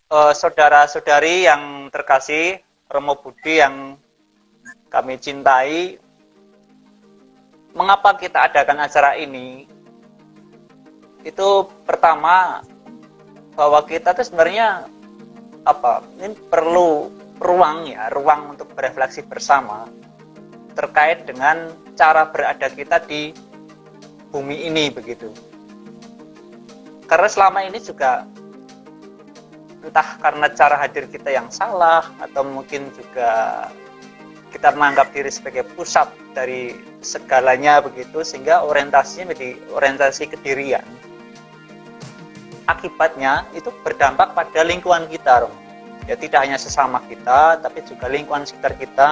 saudara-saudari yang terkasih, Romo Budi yang kami cintai, mengapa kita adakan acara ini? Itu pertama, bahwa kita tuh sebenarnya ini perlu ruang untuk berefleksi bersama terkait dengan cara berada kita di bumi ini begitu. Karena selama ini juga entah karena cara hadir kita yang salah atau mungkin juga kita menganggap diri sebagai pusat dari segalanya begitu, sehingga orientasinya menjadi orientasi kedirian. Akibatnya itu berdampak pada lingkungan kita, ya tidak hanya sesama kita, tapi juga lingkungan sekitar kita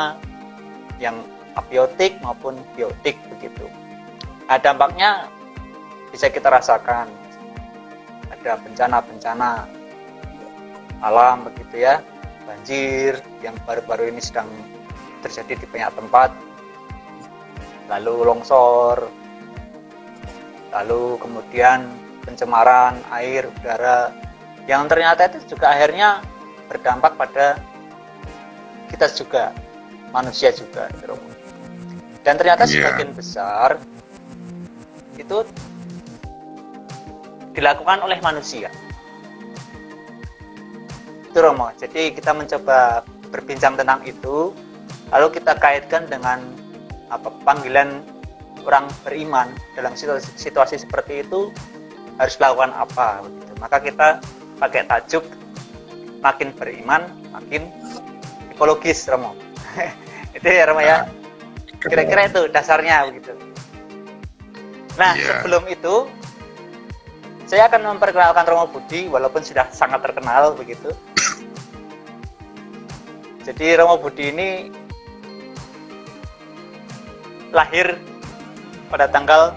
yang abiotik maupun biotik begitu. Nah, dampaknya bisa kita rasakan, ada bencana-bencana alam begitu ya, banjir yang baru-baru ini sedang terjadi di banyak tempat, lalu longsor, lalu kemudian pencemaran air, udara, yang ternyata itu juga akhirnya berdampak pada kita juga, manusia juga. Dan ternyata sebagian besar itu dilakukan oleh manusia. Itu Romo. Jadi kita mencoba berbincang tentang itu, lalu kita kaitkan dengan panggilan orang beriman dalam situasi seperti itu harus melakukan apa begitu. Maka kita pakai tajuk makin beriman makin ekologis, Romo. Itu ya Romo ya. Kira-kira itu dasarnya begitu. Nah, sebelum itu saya akan memperkenalkan Romo Budi walaupun sudah sangat terkenal begitu. Jadi Romo Budi ini lahir pada tanggal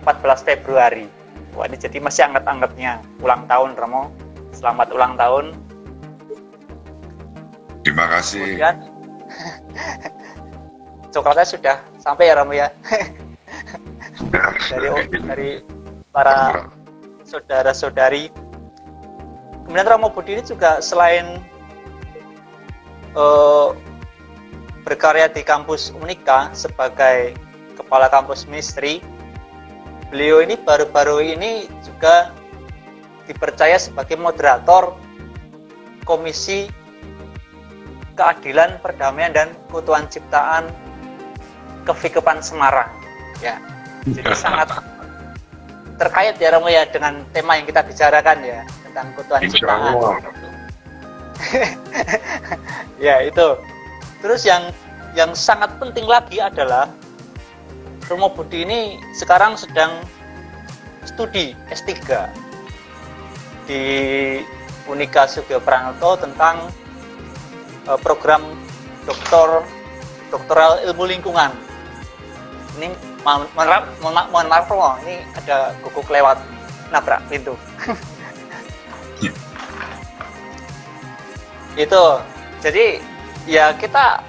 14 Februari. Wah, ini jadi masih anget-angetnya ulang tahun, Romo. Selamat ulang tahun. Terima kasih. Kemudian coklatnya sudah sampai ya, Romo ya. dari para saudara-saudari. Kemudian Romo Budi ini juga selain berkarya di kampus Unika sebagai kepala kampus Misteri, beliau ini baru-baru ini juga dipercaya sebagai moderator Komisi Keadilan, Perdamaian dan Keutuhan Ciptaan Kefikepan Semarang. Ya, jadi sangat terkait ya Romo ya dengan tema yang kita bicarakan ya, tentang keutuhan ciptaan. Ya itu. Terus yang sangat penting lagi adalah Romo Budi ini sekarang sedang studi S3 di Unika Sugio Pranoto tentang program doktoral ilmu lingkungan. Ini mohon maaf Romo, ini ada guguk lewat nabrak pintu. Itu jadi ya kita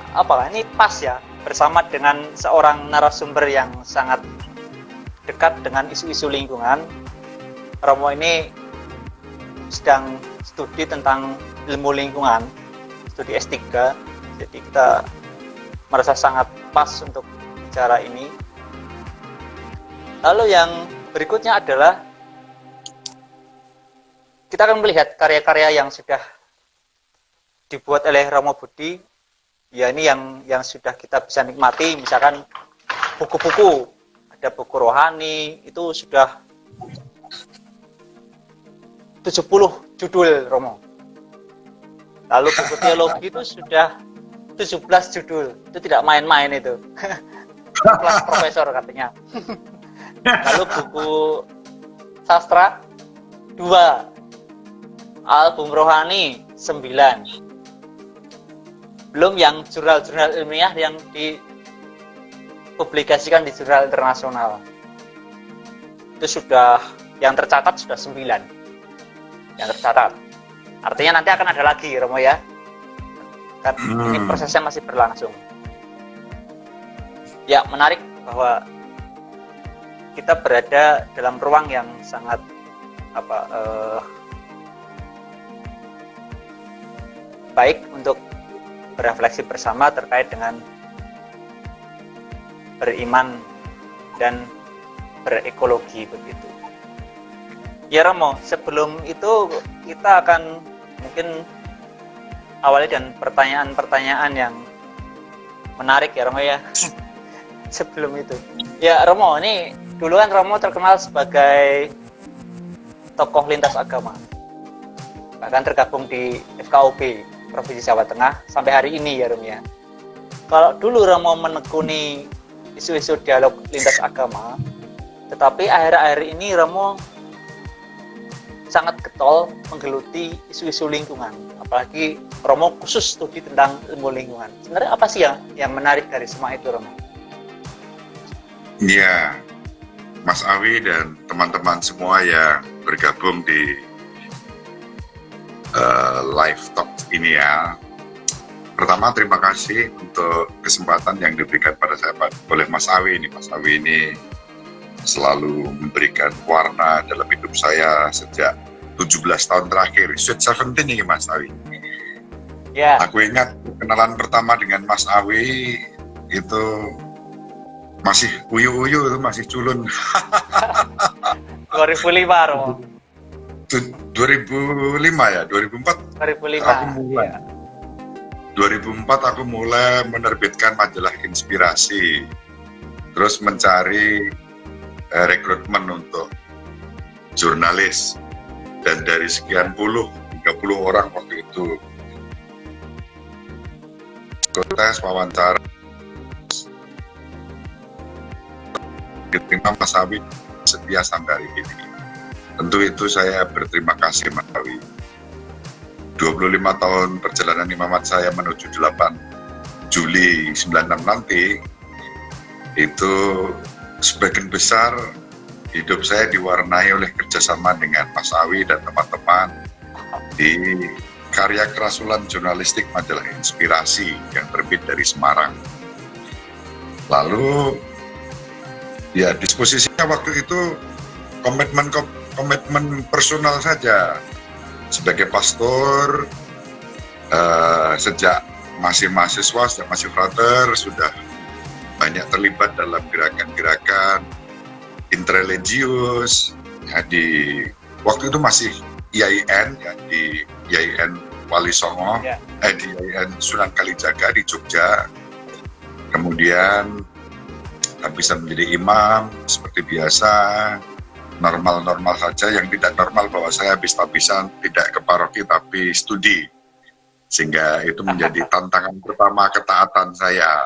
ini pas ya bersama dengan seorang narasumber yang sangat dekat dengan isu-isu lingkungan. Romo ini sedang studi tentang ilmu lingkungan, studi S3, jadi kita merasa sangat pas untuk bicara ini. Lalu yang berikutnya adalah kita akan melihat karya-karya yang sudah dibuat oleh Romo Budi. Ya ini yang sudah kita bisa nikmati, misalkan buku-buku, ada buku rohani, itu sudah 70 judul Romo. Lalu buku teologi itu sudah 17 judul, itu tidak main-main itu. Kelas profesor katanya. Lalu buku sastra 2, album rohani 9. Belum yang jurnal-jurnal ilmiah yang dipublikasikan di jurnal internasional. Itu sudah, yang tercatat sudah 9. Yang tercatat. Artinya nanti akan ada lagi, Romo ya. Kan ini prosesnya masih berlangsung. Ya, menarik bahwa kita berada dalam ruang yang sangat baik untuk berefleksi bersama terkait dengan beriman dan berekologi begitu. Ya Romo, sebelum itu kita akan mungkin awali dan pertanyaan-pertanyaan yang menarik ya Romo ya. Sebelum itu, ya Romo, ini dulu kan Romo terkenal sebagai tokoh lintas agama, bahkan tergabung di FKUB Provinsi Jawa Tengah sampai hari ini ya Romo ya. Kalau dulu Romo menekuni isu-isu dialog lintas agama, tetapi akhir-akhir ini Romo sangat getol menggeluti isu-isu lingkungan, apalagi Romo khusus studi tentang ilmu lingkungan. Sebenarnya apa sih yang menarik dari semua itu Romo? Ya, Mas Awi dan teman-teman semua yang bergabung di live talk ini ya. Pertama, terima kasih untuk kesempatan yang diberikan pada saya oleh Mas Awi ini. Mas Awi ini selalu memberikan warna dalam hidup saya sejak 17 tahun terakhir. Sweet 17 ini Mas Awi. Ya. Aku ingat kenalan pertama dengan Mas Awi itu masih uyu-uyu, itu masih culun. 2005 Romo. 2005 ya, 2004. 2005. Aku mulai. Ya. 2004 aku mulai menerbitkan majalah Inspirasi, terus mencari rekrutmen untuk jurnalis, dan dari sekian 30 orang waktu itu tes wawancara diterima Mas Awi setia sampai hari ini. Tentu itu saya berterima kasih Mas Awi. 25 tahun perjalanan imamat saya menuju 8 Juli 96 nanti, itu sebagian besar hidup saya diwarnai oleh kerjasama dengan Mas Awi dan teman-teman di karya kerasulan jurnalistik majalah Inspirasi yang terbit dari Semarang. Lalu ya disposisinya waktu itu komitmen personal saja. Sebagai pastor, sejak masih mahasiswa, sejak masih frater, sudah banyak terlibat dalam gerakan-gerakan interreligius. Ya, waktu itu masih IAIN, ya, di IAIN Wali Songo, Ya. di IAIN Sunan Kalijaga di Jogja. Kemudian bisa menjadi imam seperti biasa, normal-normal saja. Yang tidak normal bahwa saya habis-habisan tidak ke paroki tapi studi, sehingga itu menjadi tantangan pertama ketaatan saya.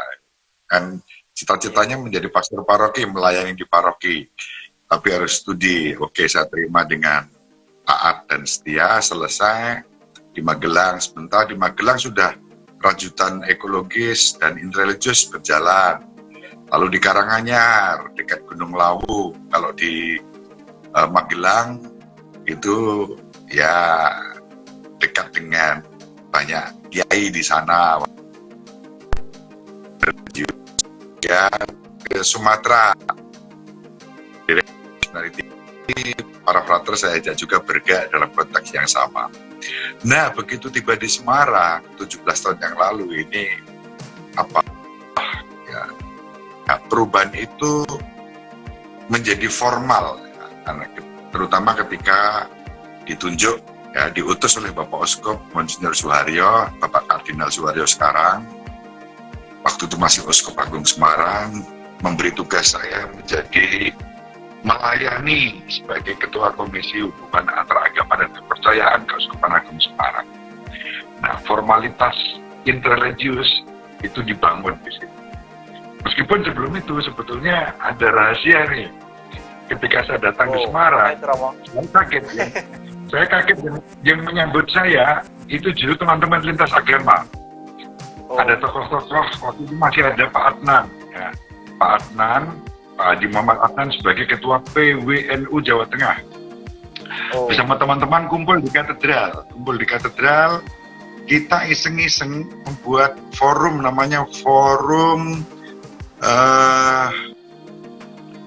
Dan cita-citanya menjadi pastor paroki, melayani di paroki, tapi harus studi. Oke, saya terima dengan taat dan setia. Selesai di Magelang, sebentar di Magelang sudah rajutan ekologis dan interreligius berjalan. Lalu di Karanganyar dekat Gunung Lawu, kalau di Magelang itu ya dekat dengan banyak kiai di sana. Ya, ke Sumatera, dari para frater saya ajak juga bergerak dalam konteks yang sama. Nah, begitu tiba di Semarang 17 tahun yang lalu ini, ya, perubahan itu menjadi formal. Terutama ketika ditunjuk, ya, diutus oleh Bapak Uskup Monsinyur Suharyo, Bapak Kardinal Suharyo sekarang, waktu itu masih Uskup Agung Semarang, memberi tugas saya menjadi melayani sebagai Ketua Komisi Hubungan Antaragama dan Kepercayaan Keuskupan Agung Semarang. Nah, formalitas interreligius itu dibangun di situ. Meskipun sebelum itu sebetulnya ada rahasia nih. Ketika saya datang ke Semarang, saya kaget ya. Saya kaget yang menyambut saya itu justru teman-teman lintas agama. Ada tokoh-tokoh, waktu itu masih ada Pak Adnan, ya. Pak Haji Muhammad Adnan sebagai Ketua PWNU Jawa Tengah. Bersama teman-teman kumpul di katedral. Kita iseng-iseng membuat forum, namanya forum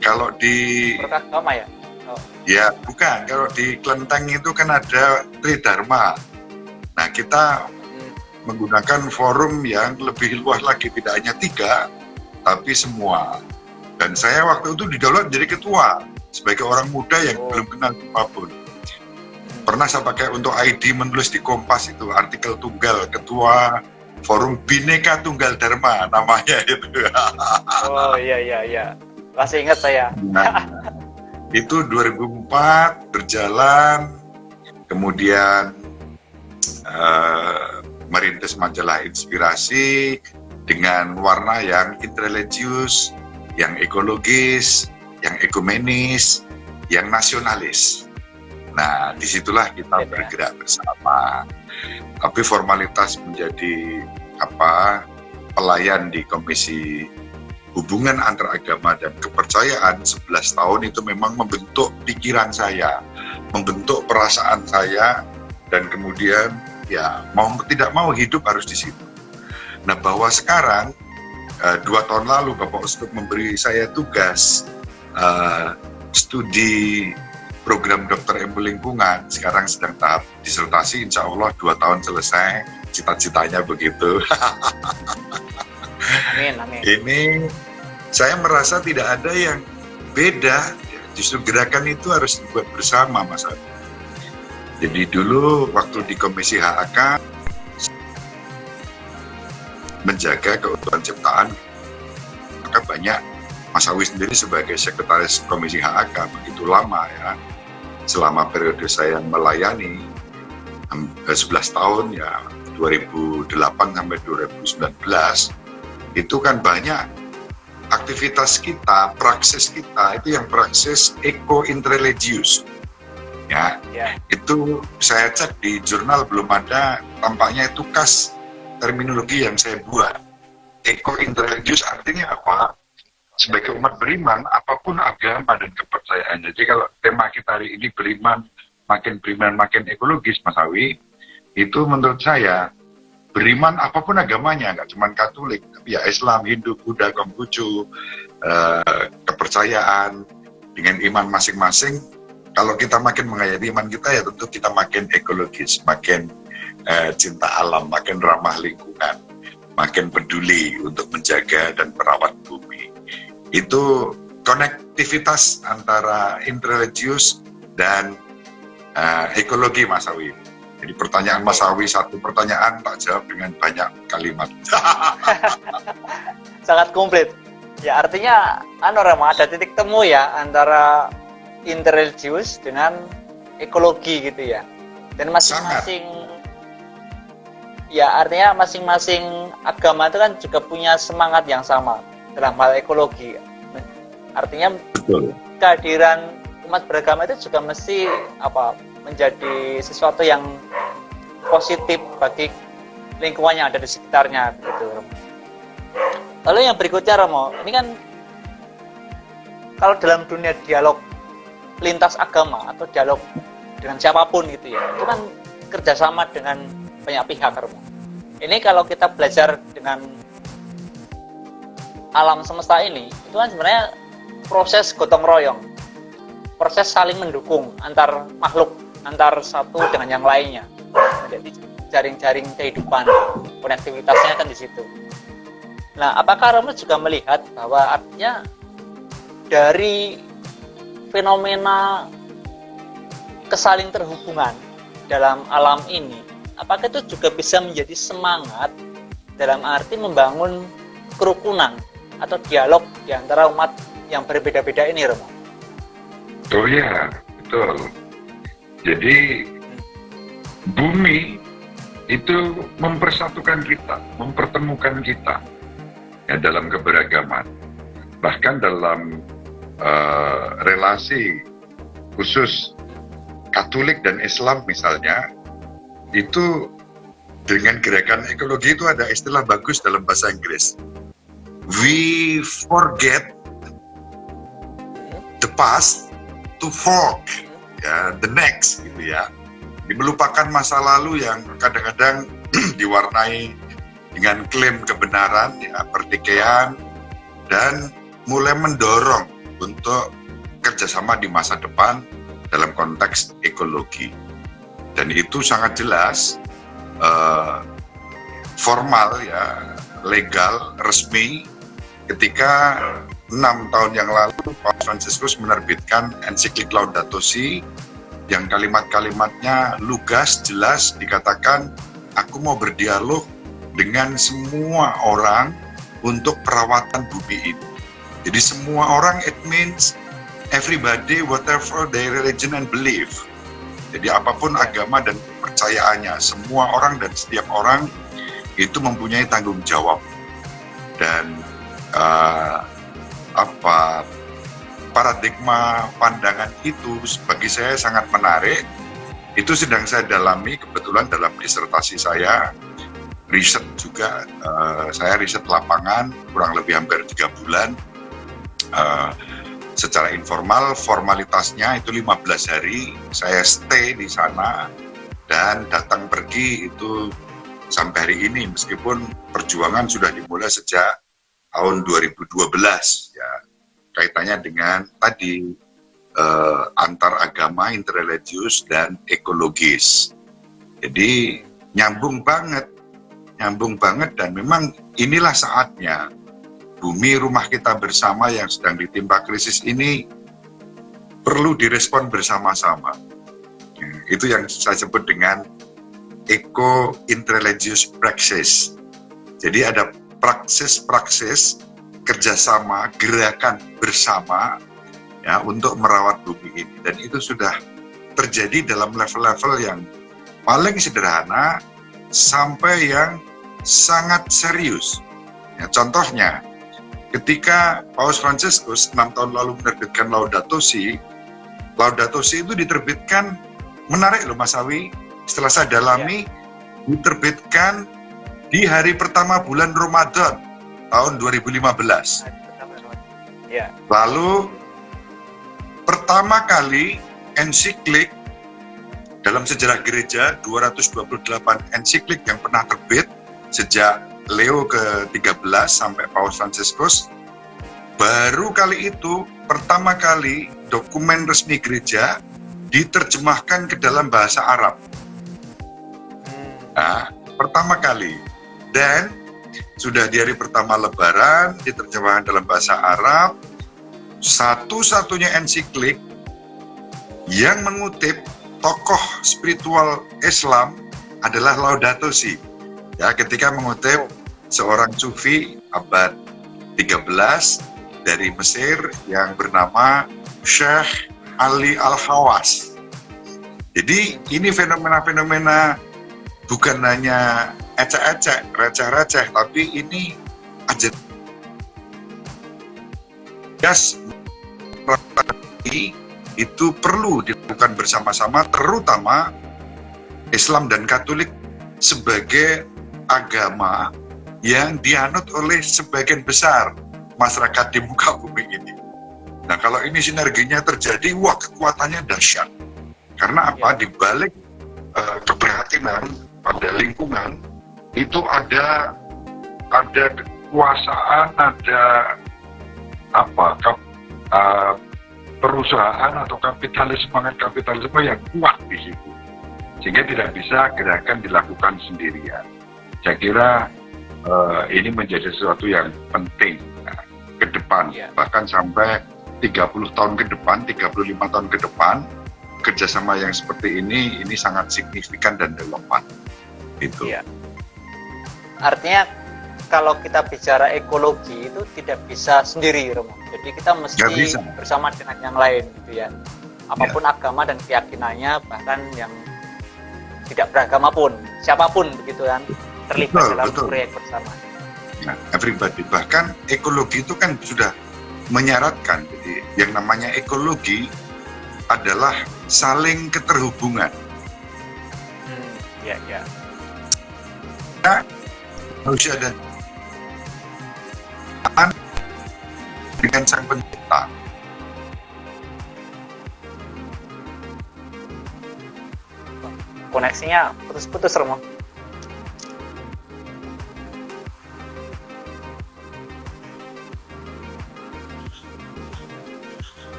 kalau di beragama ya? Ya bukan, kalau di Klenteng itu kan ada Tridharma. Nah kita menggunakan forum yang lebih luas lagi, tidak hanya 3, tapi semua. Dan saya waktu itu didaulat jadi ketua, sebagai orang muda yang belum kenal apapun. Pernah saya pakai untuk ID menulis di Kompas itu, artikel tunggal, ketua forum Bhinneka Tunggal Dharma, namanya itu. Oh iya. Masih ingat saya. Nah, itu 2004 berjalan, kemudian merintis majalah Inspirasi dengan warna yang interreligius, yang ekologis, yang ekumenis, yang nasionalis. Nah, disitulah kita bergerak bersama. Tapi formalitas menjadi pelayan di Komisi Hubungan Antaragama dan Kepercayaan 11 tahun itu memang membentuk pikiran saya, membentuk perasaan saya, dan kemudian ya mau tidak mau hidup harus di situ. Nah, bahwa sekarang 2 tahun lalu Bapak Uskup memberi saya tugas studi program dokter ilmu lingkungan, sekarang sedang tahap disertasi, insya Allah 2 tahun selesai, cita-citanya begitu. Amin. Ini saya merasa tidak ada yang beda, justru gerakan itu harus dibuat bersama, Mas Adi. Jadi dulu waktu di Komisi HAK menjaga keutuhan ciptaan, maka banyak Mas Awi sendiri sebagai sekretaris Komisi HAK begitu lama ya, selama periode saya melayani 11 tahun ya, 2008 sampai 2019, itu kan banyak aktivitas kita, praksis kita itu yang praksis eko-interreligius. Ya, itu saya cek di jurnal belum ada, tampaknya itu khas terminologi yang saya buat. Eko-interreligius artinya apa? Sebagai umat beriman, apapun agama dan kepercayaan. Jadi kalau tema kita hari ini beriman, makin ekologis, Mas Awi, itu menurut saya beriman apapun agamanya, nggak cuma Katolik, tapi ya Islam, Hindu, Buddha, Konghucu, kepercayaan dengan iman masing-masing. Kalau kita makin menghayati iman kita, ya tentu kita makin ekologis, makin cinta alam, makin ramah lingkungan, makin peduli untuk menjaga dan merawat bumi. Itu konektivitas antara interreligius dan ekologi, Mas Awi. Jadi pertanyaan Mas Awi, satu pertanyaan tak jawab dengan banyak kalimat. Sangat komplit. Ya artinya ada titik temu ya antara interreligius dengan ekologi gitu ya. Dan masing-masing ya artinya masing-masing agama itu kan juga punya semangat yang sama dalam hal ekologi. Artinya betul, kehadiran umat beragama itu juga mesti menjadi sesuatu yang positif bagi lingkungan yang ada di sekitarnya gitu. Lalu yang berikutnya Romo, ini kan kalau dalam dunia dialog lintas agama atau dialog dengan siapapun gitu ya, itu kan kerjasama dengan banyak pihak Romo. Ini kalau kita belajar dengan alam semesta ini, itu kan sebenarnya proses gotong royong, proses saling mendukung antar makhluk, antar satu dengan yang lainnya, menjadi jaring-jaring kehidupan, konektivitasnya kan di situ. Nah, apakah Romo juga melihat bahwa artinya dari fenomena kesaling terhubungan dalam alam ini, apakah itu juga bisa menjadi semangat dalam arti membangun kerukunan atau dialog di antara umat yang berbeda-beda ini, Romo? Oh ya, betul. Jadi bumi itu mempersatukan kita, mempertemukan kita ya, dalam keberagaman. Bahkan dalam relasi khusus Katolik dan Islam misalnya, itu dengan gerakan ekologi itu ada istilah bagus dalam bahasa Inggris. We forget the past to fork the next gitu ya. Melupakan masa lalu yang kadang-kadang diwarnai dengan klaim kebenaran, ya, pertikaian, dan mulai mendorong untuk kerjasama di masa depan dalam konteks ekologi. Dan itu sangat jelas formal ya, legal, resmi ketika 6 tahun yang lalu Paus Fransiskus menerbitkan ensiklik Laudato Si yang kalimat-kalimatnya lugas, jelas, dikatakan aku mau berdialog dengan semua orang untuk perawatan bumi ini. Jadi semua orang, it means everybody, whatever their religion and belief. Jadi apapun agama dan kepercayaannya, semua orang dan setiap orang itu mempunyai tanggung jawab. Dan paradigma pandangan itu bagi saya sangat menarik. Itu sedang saya dalami kebetulan dalam disertasi saya, riset juga, saya riset lapangan kurang lebih hampir 3 bulan secara informal. Formalitasnya itu 15 hari saya stay di sana dan datang pergi itu sampai hari ini, meskipun perjuangan sudah dimulai sejak tahun 2012 ya, kaitannya dengan tadi antar agama, interreligius dan ekologis. Jadi nyambung banget dan memang inilah saatnya bumi rumah kita bersama yang sedang ditimpa krisis ini perlu direspon bersama-sama. Itu yang saya sebut dengan eco-interreligious praxis. Jadi ada praksis-praksis kerjasama, gerakan bersama ya untuk merawat bumi ini, dan itu sudah terjadi dalam level-level yang paling sederhana sampai yang sangat serius. Ya, contohnya, ketika Paus Fransiskus 6 tahun lalu menerbitkan Laudato Si itu diterbitkan, menarik loh Mas Awi, setelah saya dalami, diterbitkan di hari pertama bulan Ramadan tahun 2015. Lalu pertama kali ensiklik dalam sejarah gereja, 228 ensiklik yang pernah terbit sejak Leo ke-13 sampai Paus Fransiskus, baru kali itu pertama kali dokumen resmi gereja diterjemahkan ke dalam bahasa Arab. Nah, pertama kali. Dan sudah di hari pertama Lebaran diterjemahkan dalam bahasa Arab, satu-satunya ensiklik yang mengutip tokoh spiritual Islam adalah Laudato Si. Ya, ketika mengutip seorang sufi abad 13 dari Mesir yang bernama Syekh Ali Al-Hawas. Jadi ini fenomena-fenomena bukan hanya ecek-ecek, receh-receh, tapi ini aja itu perlu dilakukan bersama-sama, terutama Islam dan Katolik sebagai agama yang dianut oleh sebagian besar masyarakat di muka bumi ini. Nah, kalau ini sinerginya terjadi, wah, kekuatannya dahsyat. Karena apa? Di balik keprihatinan pada lingkungan itu ada kekuasaan, ada perusahaan atau semangat kapitalisme yang kuat di situ, sehingga tidak bisa gerakan dilakukan sendirian. Saya kira ini menjadi sesuatu yang penting ke depan, bahkan sampai 30 tahun ke depan, 35 tahun ke depan, kerjasama yang seperti ini sangat signifikan dan relevan. Itu. Ya. Artinya kalau kita bicara ekologi itu tidak bisa sendiri, Romo. Jadi kita mesti bersama dengan yang lain, gitu ya. Apapun agama dan keyakinannya, bahkan yang tidak beragama pun, siapapun begitu kan, terlibat dalam proyek bersama. Nah, everybody. Bahkan ekologi itu kan sudah menyaratkan, jadi yang namanya ekologi adalah saling keterhubungan. Nah, manusia dan dengan sang pencipta. Koneksinya putus-putus, Romo.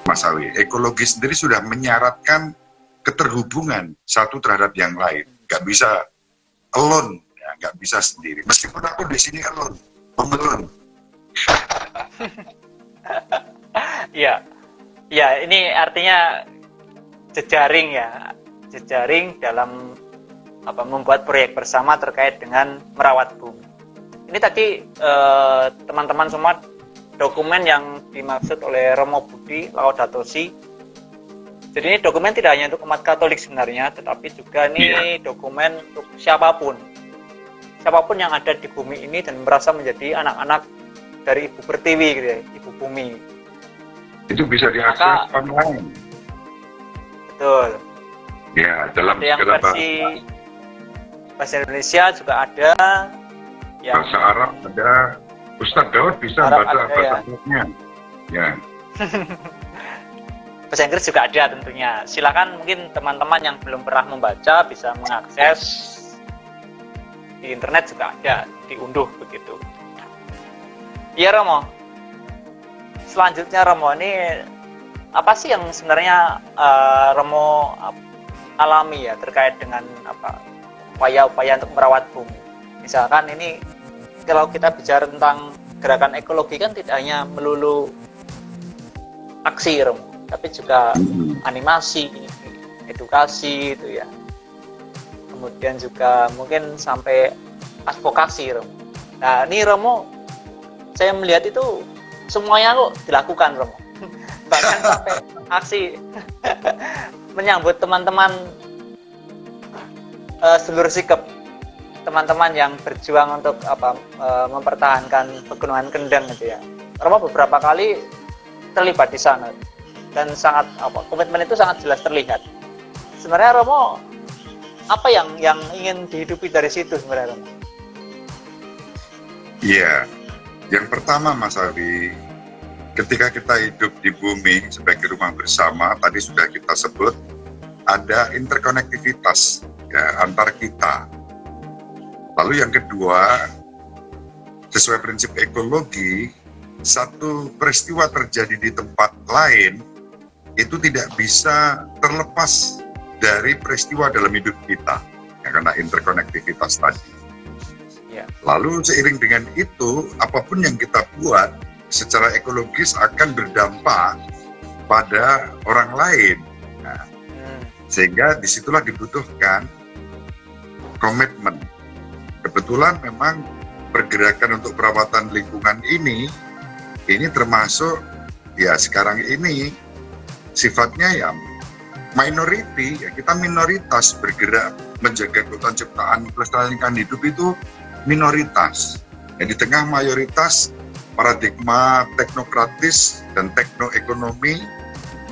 Mas Awi, ekologi sendiri sudah menyaratkan keterhubungan satu terhadap yang lain. Nggak bisa alone, ya, nggak bisa sendiri. Meskipun aku di sini alone, alone. Ya, ya ini artinya jejaring ya, jejaring dalam membuat proyek bersama terkait dengan merawat bumi. Ini tadi teman-teman semua dokumen yang dimaksud oleh Romo Budi Laudato Si. Jadi ini dokumen tidak hanya untuk umat Katolik sebenarnya, tetapi juga ini dokumen untuk siapapun yang ada di bumi ini dan merasa menjadi anak-anak dari Ibu Pertiwi, gitu ya, Ibu Bumi. Itu bisa diakses online. Betul. Ya, dalam yang versi bahasa Indonesia juga ada. Bahasa Arab ada. Ustadz Daud bisa baca bahasa Arabnya. Ya. Bahasa Inggris juga ada tentunya. Silakan mungkin teman-teman yang belum pernah membaca bisa mengakses di internet, juga ada, diunduh begitu. Iya Romo. Selanjutnya Romo, ini apa sih yang sebenarnya Romo alami ya terkait dengan upaya-upaya untuk merawat bumi? Misalkan ini kalau kita bicara tentang gerakan ekologi kan tidak hanya melulu aksi Romo, tapi juga animasi, edukasi itu ya. Kemudian juga mungkin sampai advokasi Romo. Nah ini Romo, saya melihat itu semuanya kok dilakukan Romo. Bahkan sampai aksi menyambut teman-teman Sedulur Sikep, teman-teman yang berjuang untuk mempertahankan Pegunungan Kendeng gitu ya. Romo beberapa kali terlibat di sana dan sangat komitmen itu sangat jelas terlihat. Sebenarnya Romo apa yang ingin dihidupi dari situ sebenarnya Romo? Iya, yang pertama Mas Awi, ketika kita hidup di bumi sebagai rumah bersama, tadi sudah kita sebut ada interkonektivitas ya antar kita. Lalu yang kedua, sesuai prinsip ekologi, satu peristiwa terjadi di tempat lain itu tidak bisa terlepas dari peristiwa dalam hidup kita ya, karena interkonektivitas tadi. Ya. Lalu seiring dengan itu, apapun yang kita buat secara ekologis akan berdampak pada orang lain. Nah, sehingga disitulah dibutuhkan komitmen. Kebetulan memang pergerakan untuk perawatan lingkungan ini termasuk ya sekarang ini sifatnya ya minority, ya kita minoritas bergerak menjaga keutuhan ciptaan pelestarian hidup itu minoritas. Ya, di tengah mayoritas paradigma teknokratis dan teknoekonomi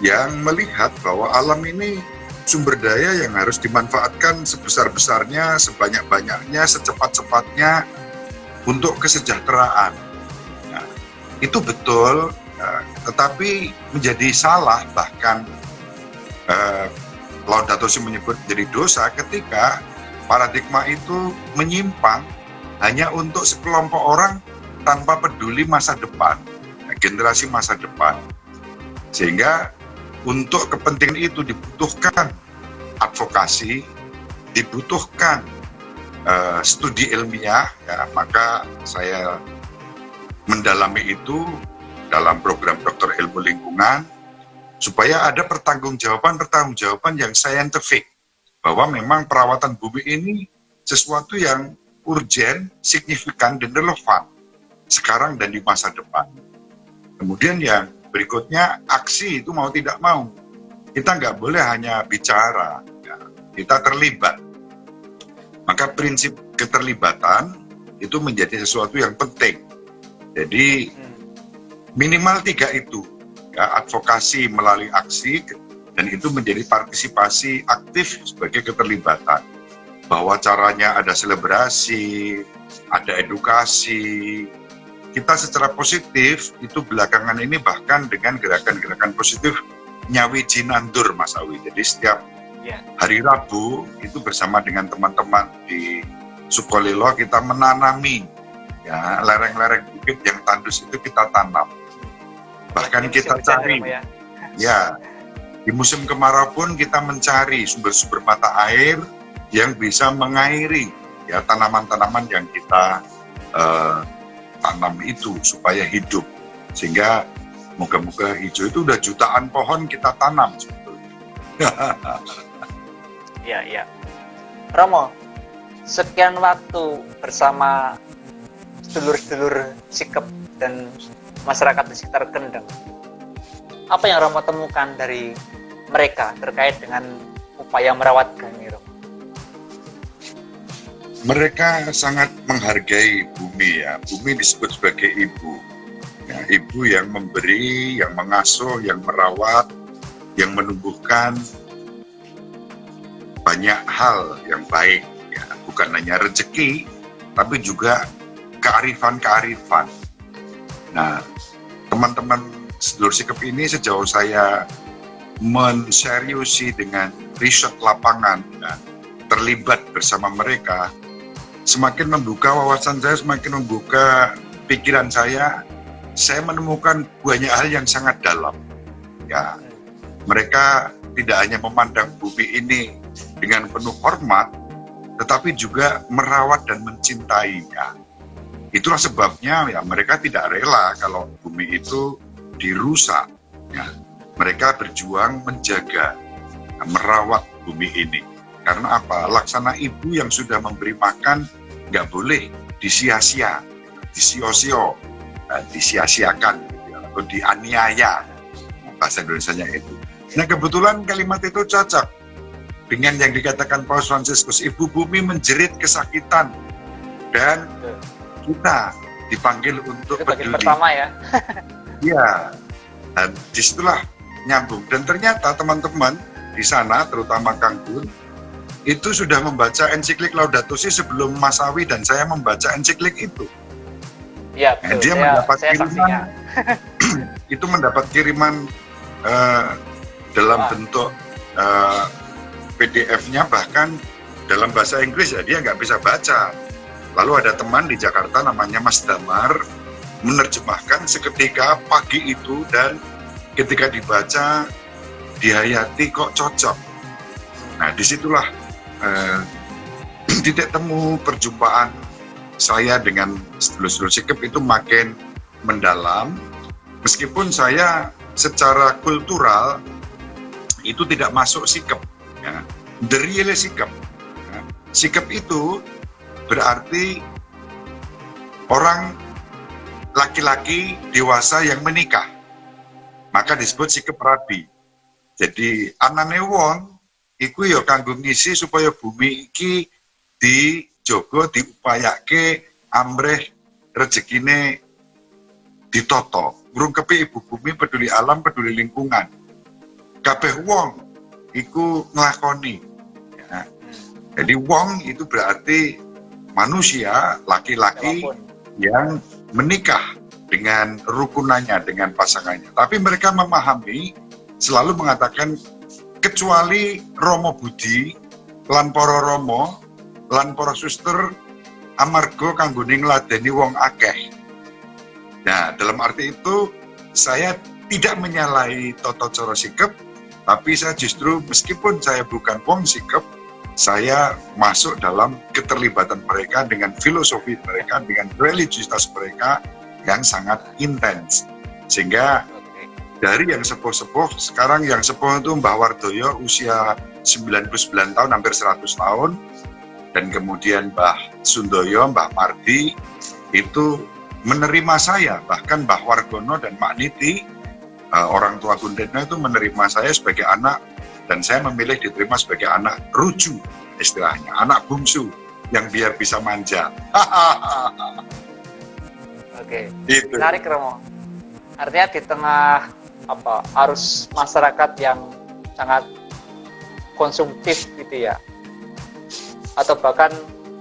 yang melihat bahwa alam ini sumber daya yang harus dimanfaatkan sebesar-besarnya, sebanyak-banyaknya, secepat-cepatnya untuk kesejahteraan. Nah, itu betul, tetapi menjadi salah, bahkan Laudato Si menyebut jadi dosa ketika paradigma itu menyimpang hanya untuk sekelompok orang tanpa peduli masa depan, generasi masa depan. Sehingga untuk kepentingan itu dibutuhkan advokasi, dibutuhkan studi ilmiah, ya, maka saya mendalami itu dalam program Doktor Ilmu Lingkungan, supaya ada pertanggungjawaban yang saintifik, bahwa memang perawatan bumi ini sesuatu yang urgen, signifikan, dan relevan sekarang dan di masa depan. Kemudian yang berikutnya, aksi itu mau tidak mau. Kita nggak boleh hanya bicara, ya, kita terlibat. Maka prinsip keterlibatan itu menjadi sesuatu yang penting. Jadi minimal 3 itu, ya, advokasi melalui aksi, dan itu menjadi partisipasi aktif sebagai keterlibatan. Bahwa caranya ada selebrasi, ada edukasi. Kita secara positif itu belakangan ini bahkan dengan gerakan-gerakan positif Nyawi Jinandur Mas Awi. Jadi setiap hari Rabu itu bersama dengan teman-teman di Sukolilo kita menanami ya lereng-lereng bukit yang tandus itu kita tanam. Bahkan kita cari ya Di musim kemarau pun kita mencari sumber-sumber mata air yang bisa mengairi ya tanaman-tanaman yang kita tanam itu supaya hidup. Sehingga moga-moga hijau itu udah jutaan pohon kita tanam sebetulnya. Iya. Romo, sekian waktu bersama sedulur-sedulur Sikep dan masyarakat di sekitar Kendeng. Apa yang Romo temukan dari mereka terkait dengan upaya merawat bumi, Romo? Mereka sangat menghargai bumi ya. Bumi disebut sebagai ibu. Ya, ibu yang memberi, yang mengasuh, yang merawat, yang menumbuhkan banyak hal yang baik. Ya, bukan hanya rezeki, tapi juga kearifan-kearifan. Nah, teman-teman sedulur Sikep ini sejauh saya menseriusi dengan riset lapangan, ya, terlibat bersama mereka, semakin membuka wawasan saya, semakin membuka pikiran saya menemukan banyak hal yang sangat dalam. Ya, mereka tidak hanya memandang bumi ini dengan penuh hormat, tetapi juga merawat dan mencintainya. Itulah sebabnya ya mereka tidak rela kalau bumi itu dirusak. Ya, mereka berjuang menjaga, merawat bumi ini. Karena apa? Laksana ibu yang sudah memberi makan nggak boleh disia-sia, disio-sio, disia-siakan, atau dianiaya. Bahasa Indonesianya itu. Nah, kebetulan kalimat itu cocok dengan yang dikatakan Paus Fransiskus, ibu bumi menjerit kesakitan dan kita dipanggil untuk Itu bagian peduli. pertama ya. Iya, dan disitulah nyambung. Dan ternyata teman-teman di sana, terutama Kang Gun, itu sudah membaca ensiklik Laudato Si sebelum Mas Awi dan saya membaca ensiklik itu. Iya, Nah, betul. dia mendapat Saya kiriman, saksinya. itu mendapat kiriman dalam Wah. bentuk PDF-nya, bahkan dalam bahasa Inggris ya dia nggak bisa baca. Lalu ada teman di Jakarta namanya Mas Damar menerjemahkan seketika pagi itu, dan ketika dibaca dihayati kok cocok. Nah, disitulah titik temu perjumpaan saya dengan sedulur-sedulur Sikep itu makin mendalam, meskipun saya secara kultural itu tidak masuk Sikep, ya. The real Sikep. Ya. Sikep itu berarti orang laki-laki dewasa yang menikah, maka disebut Sikep Rabi. Jadi anane wong iku ya kanggo ngisi supaya bumi iki dijogo, diupayake, amrih rezekine ditoto. Ngrungkepi ibu bumi, peduli alam, peduli lingkungan. Kabeh wong iku nglakoni. Ya. Jadi wong itu berarti manusia laki-laki yang menikah dengan rukunannya, dengan pasangannya. Tapi mereka memahami, selalu mengatakan kecuali Romo Budi lan para Romo lan para suster amarga kanggo ngladeni wong akeh. Nah, dalam arti itu saya tidak menyalahi Toto Coro Sikep, tapi saya justru meskipun saya bukan wong Sikep, saya masuk dalam keterlibatan mereka dengan filosofi mereka, dengan religiusitas mereka yang sangat intens. Sehingga dari yang sepuh-sepuh, sekarang yang sepuh itu Mbah Wardoyo usia 99 tahun, hampir 100 tahun. Dan kemudian Mbah Sundoyo, Mbah Mardi itu menerima saya. Bahkan Mbah Wargono dan Mak Niti, orang tua Gundetno itu menerima saya sebagai anak. Dan saya memilih diterima sebagai anak ruju, istilahnya. Anak bungsu yang biar bisa manja. Oke, Itu. menarik Romo. Artinya di tengah arus masyarakat yang sangat konsumtif gitu ya, atau bahkan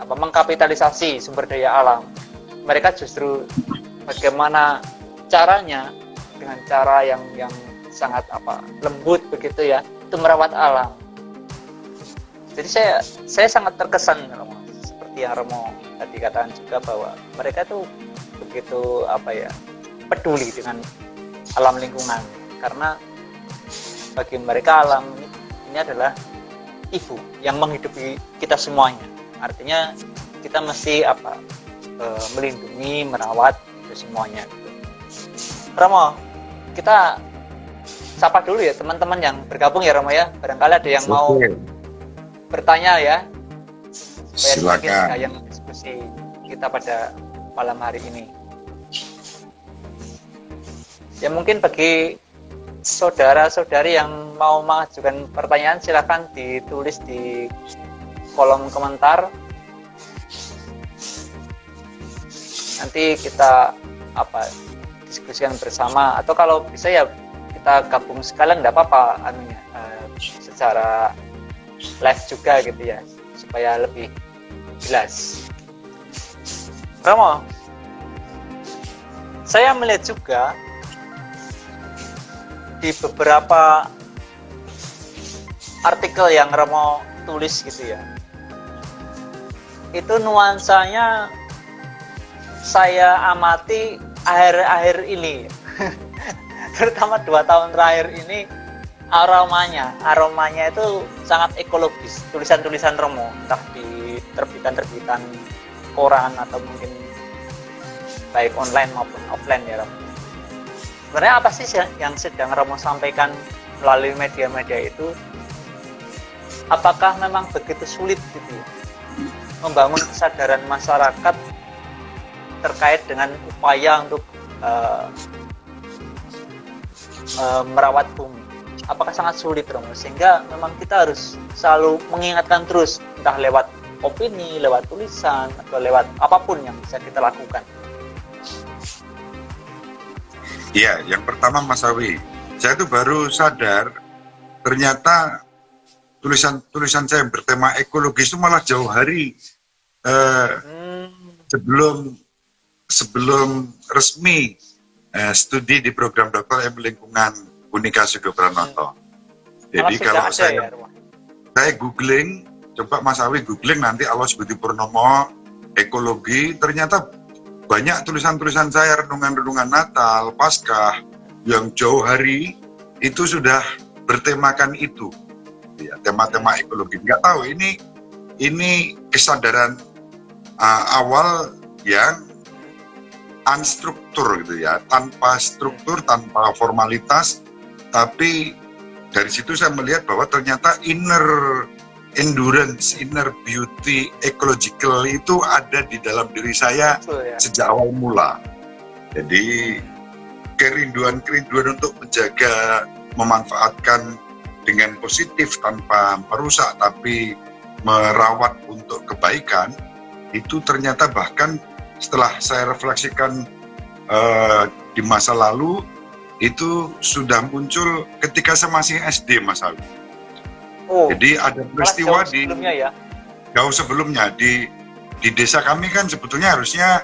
mengkapitalisasi sumber daya alam, mereka justru bagaimana caranya dengan cara yang sangat lembut begitu ya, itu merawat alam. Jadi saya sangat terkesan Romo, seperti yang Romo tadi katakan juga, bahwa mereka tuh begitu peduli dengan alam lingkungan, karena bagi mereka alam ini adalah ibu yang menghidupi kita semuanya. Artinya kita mesti melindungi, merawat itu semuanya. Romo, kita sapa dulu ya teman-teman yang bergabung ya Romo ya. Barangkali ada yang mau bertanya ya. Supaya semakin sayang diskusi kita pada malam hari ini. Ya mungkin bagi saudara-saudari yang mau mengajukan pertanyaan silakan ditulis di kolom komentar. Nanti kita diskusikan bersama, atau kalau bisa ya kita gabung sekalian, nggak apa-apa secara live juga gitu ya, supaya lebih jelas. Romo, saya melihat juga di beberapa artikel yang Romo tulis gitu ya, itu nuansanya saya amati akhir-akhir ini terutama 2 tahun terakhir ini, aromanya itu sangat ekologis. Tulisan-tulisan Romo entah di terbitan-terbitan koran atau mungkin baik online maupun offline ya Romo. Sebenarnya apa sih yang sedang Romo sampaikan melalui media-media itu? Apakah memang begitu sulit gitu ya, membangun kesadaran masyarakat terkait dengan upaya untuk merawat bumi? Apakah sangat sulit Romo, sehingga memang kita harus selalu mengingatkan terus, entah lewat opini, lewat tulisan, atau lewat apapun yang bisa kita lakukan? Iya, yang pertama Mas Awi, saya tuh baru sadar ternyata tulisan saya yang bertema ekologis itu malah jauh hari sebelum resmi studi di program Doktor Ilmu Lingkungan Unika Sugo Pranoto. Jadi kalau saya googling, coba Mas Awi googling nanti Alois Budi Purnomo ekologi, ternyata banyak tulisan-tulisan saya, renungan-renungan Natal, Paskah yang jauh hari itu sudah bertemakan itu, ya, tema-tema ekologi. Nggak tahu ini kesadaran awal yang unstruktur gitu ya, tanpa struktur, tanpa formalitas, tapi dari situ saya melihat bahwa ternyata inner endurance, inner beauty, ecological itu ada di dalam diri saya sejak awal mula. Jadi kerinduan untuk menjaga, memanfaatkan dengan positif tanpa merusak, tapi merawat untuk kebaikan, itu ternyata bahkan setelah saya refleksikan di masa lalu, itu sudah muncul ketika saya masih SD, Mas Ali. Jadi ada peristiwa jauh sebelumnya di desa kami kan sebetulnya harusnya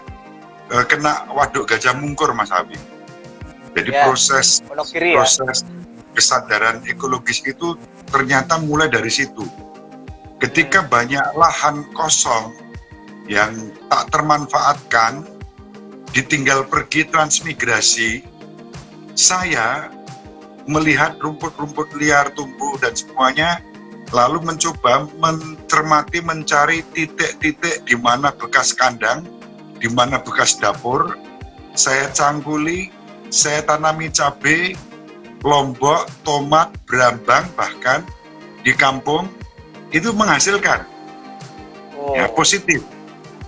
kena waduk Gajah Mungkur, Mas Abi. Jadi proses kesadaran ekologis itu ternyata mulai dari situ. Ketika banyak lahan kosong yang tak termanfaatkan, ditinggal pergi transmigrasi, saya melihat rumput-rumput liar tumbuh dan semuanya, lalu mencoba mencermati, mencari titik-titik di mana bekas kandang, di mana bekas dapur. Saya cangkuli, saya tanami cabai, lombok, tomat, berambang, bahkan di kampung itu menghasilkan. Ya, positif.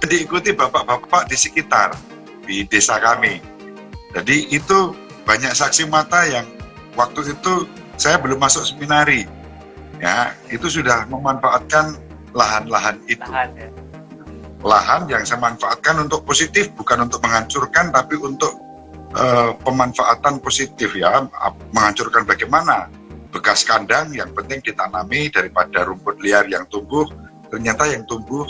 Diikuti bapak-bapak di sekitar, di desa kami. Jadi itu banyak saksi mata yang waktu itu saya belum masuk seminari. Ya, itu sudah memanfaatkan lahan-lahan itu. Lahan yang saya manfaatkan untuk positif, bukan untuk menghancurkan, tapi untuk pemanfaatan positif ya. Menghancurkan bagaimana? Bekas kandang yang penting ditanami daripada rumput liar yang tumbuh. Ternyata yang tumbuh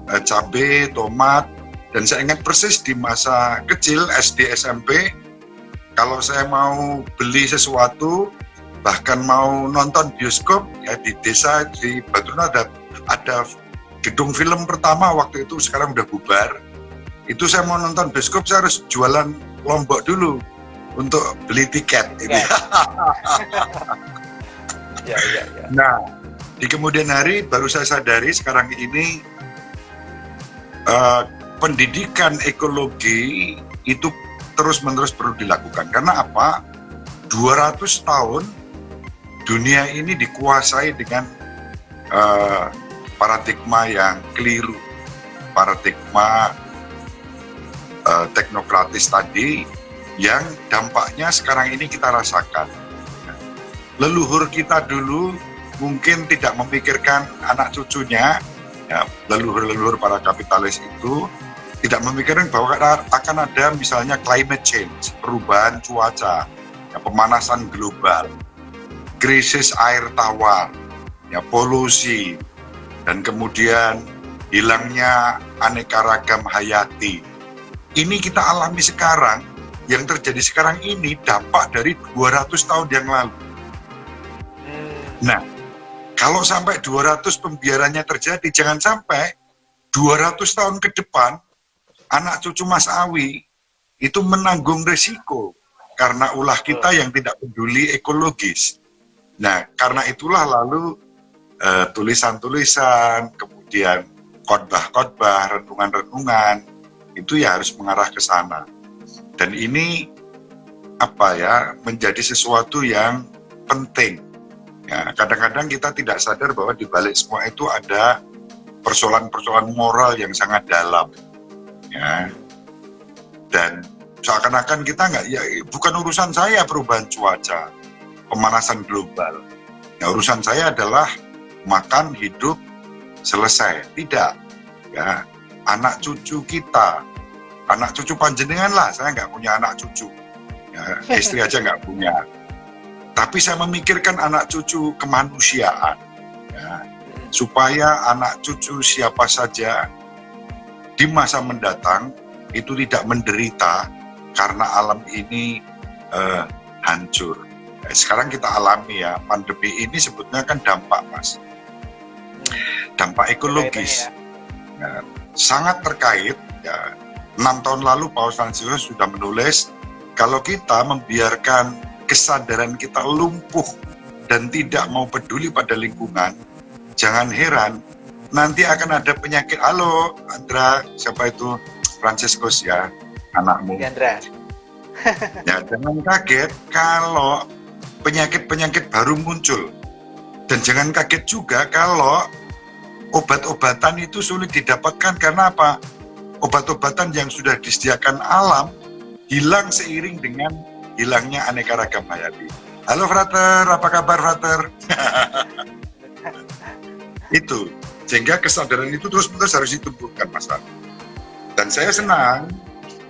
cabai, tomat, dan saya ingat persis di masa kecil SD SMP, kalau saya mau beli sesuatu, bahkan mau nonton bioskop ya, di desa di Batuna ada gedung film pertama waktu itu, sekarang udah bubar. Itu saya mau nonton bioskop, saya harus jualan lombok dulu untuk beli tiket. Ya, ya, ya. Nah, di kemudian hari baru saya sadari sekarang ini pendidikan ekologi itu terus-menerus perlu dilakukan. Karena apa? 200 tahun dunia ini dikuasai dengan paradigma yang keliru, paradigma teknokratis tadi yang dampaknya sekarang ini kita rasakan. Leluhur kita dulu mungkin tidak memikirkan anak cucunya, ya, leluhur-leluhur para kapitalis itu tidak memikirkan bahwa akan ada misalnya climate change, perubahan cuaca, ya, pemanasan global, krisis air tawar, ya, polusi, dan kemudian hilangnya aneka ragam hayati. Ini kita alami sekarang, yang terjadi sekarang ini dampak dari 200 tahun yang lalu. Nah, kalau sampai 200 pembiarannya terjadi, jangan sampai 200 tahun ke depan, anak cucu Mas Awi itu menanggung resiko karena ulah kita yang tidak peduli ekologis. Nah, karena itulah lalu tulisan-tulisan, kemudian khotbah-khotbah, renungan-renungan, itu ya harus mengarah ke sana. Dan ini menjadi sesuatu yang penting. Ya, kadang-kadang kita tidak sadar bahwa di balik semua itu ada persoalan-persoalan moral yang sangat dalam. Ya. Dan seakan-akan kita bukan urusan saya perubahan cuaca, pemanasan global. Ya, urusan saya adalah makan, hidup, selesai. Tidak. Ya, anak cucu kita, anak cucu panjenengan lah, saya nggak punya anak cucu. Ya, istri aja nggak punya. Tapi saya memikirkan anak cucu kemanusiaan, ya, supaya anak cucu siapa saja di masa mendatang itu tidak menderita karena alam ini hancur. Sekarang kita alami ya, pandemi ini sebetulnya kan dampak, Mas. Dampak ekologis. Ya, sangat terkait. Ya, 6 tahun lalu Paus Fransiskus sudah menulis, kalau kita membiarkan kesadaran kita lumpuh dan tidak mau peduli pada lingkungan, jangan heran nanti akan ada penyakit. Halo Andra, siapa itu? Fransiskus ya, anakmu. Andra. Ya, jangan kaget kalau penyakit-penyakit baru muncul. Dan jangan kaget juga kalau obat-obatan itu sulit didapatkan. Karena apa? Obat-obatan yang sudah disediakan alam hilang seiring dengan hilangnya aneka ragam hayati. Halo Frater, apa kabar Frater? Itu, sehingga kesadaran itu terus-menerus harus ditumbuhkan, Mas Awi. Dan saya senang,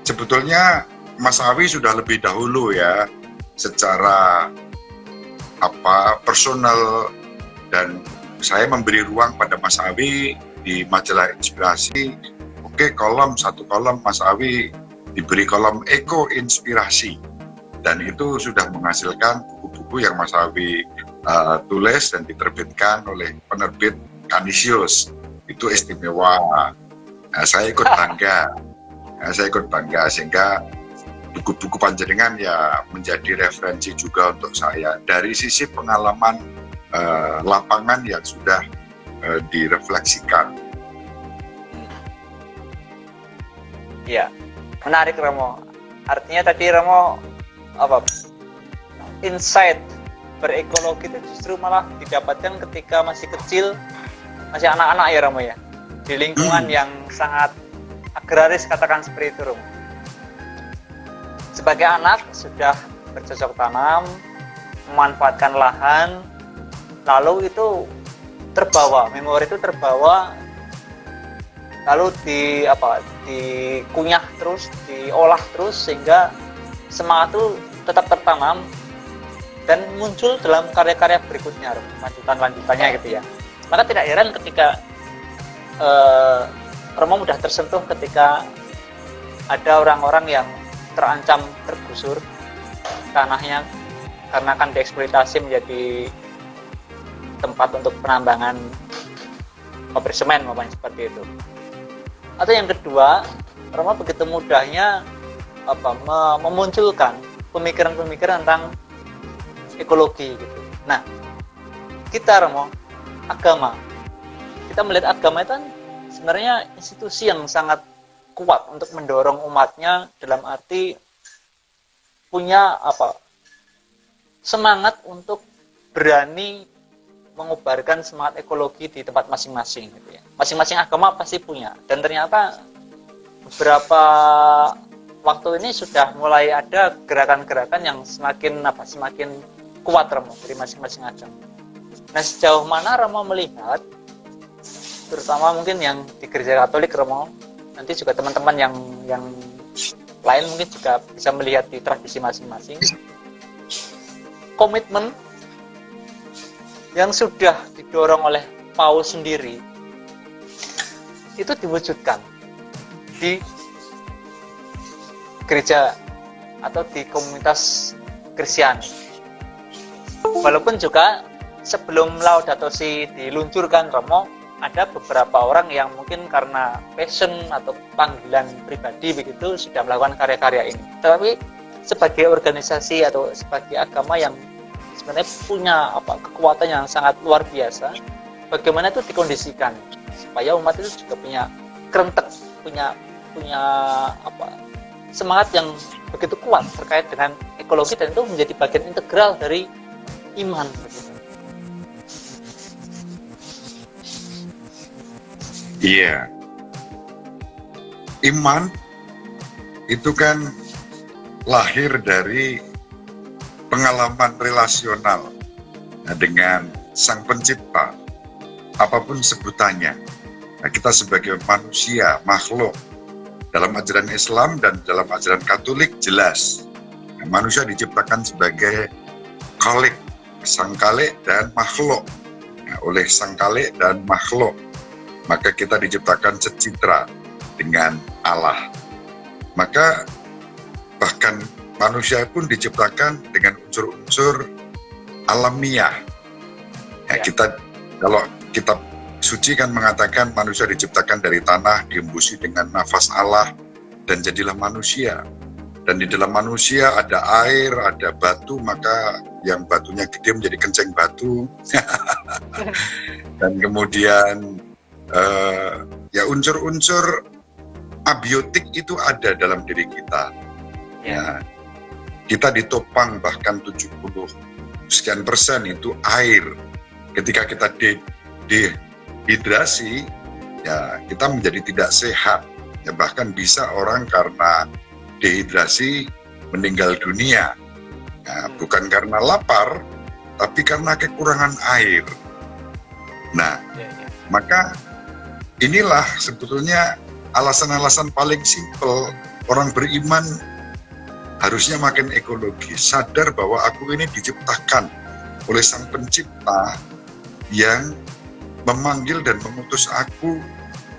sebetulnya Mas Awi sudah lebih dahulu ya, secara personal, dan saya memberi ruang pada Mas Awi di majalah Inspirasi. Oke, satu kolom Mas Awi diberi kolom Eko Inspirasi. Dan itu sudah menghasilkan buku-buku yang Mas Awi tulis dan diterbitkan oleh penerbit Canisius. Itu istimewa. Nah, saya ikut bangga. Sehingga buku-buku panjenengan ya menjadi referensi juga untuk saya dari sisi pengalaman lapangan yang sudah direfleksikan. Ya, menarik Romo. Artinya tadi Romo insight berekologi itu justru malah didapatkan ketika masih kecil, masih anak-anak ya Romo ya, di lingkungan yang sangat agraris, katakan seperti itu Romo. Sebagai anak sudah bercocok tanam, memanfaatkan lahan, lalu itu memori itu terbawa, lalu dikunyah terus, diolah terus, sehingga semangat itu tetap tertanam dan muncul dalam karya-karya berikutnya, lanjutannya gitu ya. Maka tidak heran ketika Romo mudah tersentuh ketika ada orang-orang yang terancam tergusur tanahnya karena akan dieksploitasi menjadi tempat untuk penambangan pabrik semen seperti itu. Atau yang kedua, Romo begitu mudahnya memunculkan pemikiran-pemikiran tentang ekologi gitu. Nah, kita Romo, agama. Kita melihat agama itu kan sebenarnya institusi yang sangat kuat untuk mendorong umatnya, dalam arti punya semangat untuk berani mengubarkan semangat ekologi di tempat masing-masing gitu ya. Masing-masing agama pasti punya, dan ternyata beberapa waktu ini sudah mulai ada gerakan-gerakan yang semakin kuat Romo dari masing-masing agama. Nah, sejauh mana Romo melihat, terutama mungkin yang di gereja Katolik Romo, nanti juga teman-teman yang lain mungkin juga bisa melihat di tradisi masing-masing, komitmen yang sudah didorong oleh Paus sendiri itu diwujudkan di gereja atau di komunitas Kristiani. Walaupun juga sebelum Laudato Si diluncurkan Romo, ada beberapa orang yang mungkin karena passion atau panggilan pribadi begitu sudah melakukan karya-karya ini. Tetapi sebagai organisasi atau sebagai agama yang sebenarnya punya kekuatan yang sangat luar biasa, bagaimana itu dikondisikan supaya umat itu juga punya kerentek, punya semangat yang begitu kuat terkait dengan ekologi, dan itu menjadi bagian integral dari iman begitu. Iya. Iman itu kan lahir dari pengalaman relasional dengan Sang Pencipta, apapun sebutannya. Nah, kita sebagai manusia, makhluk, dalam ajaran Islam dan dalam ajaran Katolik jelas, manusia diciptakan sebagai khalik, sang khalik dan makhluk. Nah, oleh sang khalik dan makhluk, maka kita diciptakan secitra dengan Allah. Maka bahkan manusia pun diciptakan dengan unsur-unsur alamiah. Ya, kalau kitab suci kan mengatakan manusia diciptakan dari tanah, diembusi dengan nafas Allah, dan jadilah manusia. Dan di dalam manusia ada air, ada batu, maka yang batunya gede menjadi kencing batu. Dan kemudian ya unsur-unsur abiotik itu ada dalam diri kita. Ya, kita ditopang bahkan 70 sekian persen itu air. Ketika kita dehidrasi, ya kita menjadi tidak sehat. Ya bahkan bisa orang karena dehidrasi meninggal dunia. Ya, bukan karena lapar, tapi karena kekurangan air. Nah, maka inilah sebetulnya alasan-alasan paling simpel orang beriman harusnya makin ekologis, sadar bahwa aku ini diciptakan oleh Sang Pencipta yang memanggil dan mengutus aku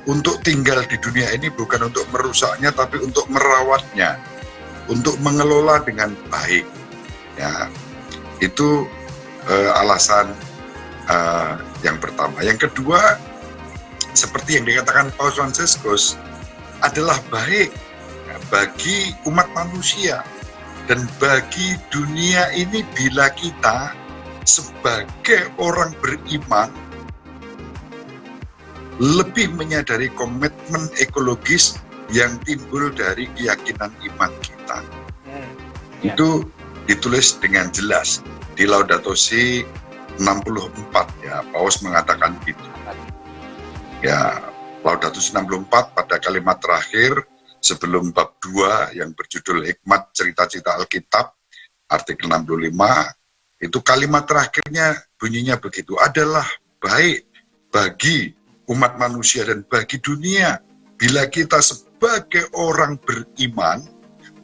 untuk tinggal di dunia ini, bukan untuk merusaknya, tapi untuk merawatnya, untuk mengelola dengan baik. Ya, itu alasan yang pertama. Yang kedua, seperti yang dikatakan Paus Fransiskus, adalah baik bagi umat manusia dan bagi dunia ini bila kita sebagai orang beriman lebih menyadari komitmen ekologis yang timbul dari keyakinan iman kita. Itu ditulis dengan jelas di Laudato Si 64 ya, Paus mengatakan gitu. Ya, Laudato Si 64 pada kalimat terakhir sebelum bab 2 yang berjudul Hikmat Cerita-Cerita Alkitab, artikel 65, itu kalimat terakhirnya bunyinya begitu, adalah baik bagi umat manusia dan bagi dunia bila kita sebagai orang beriman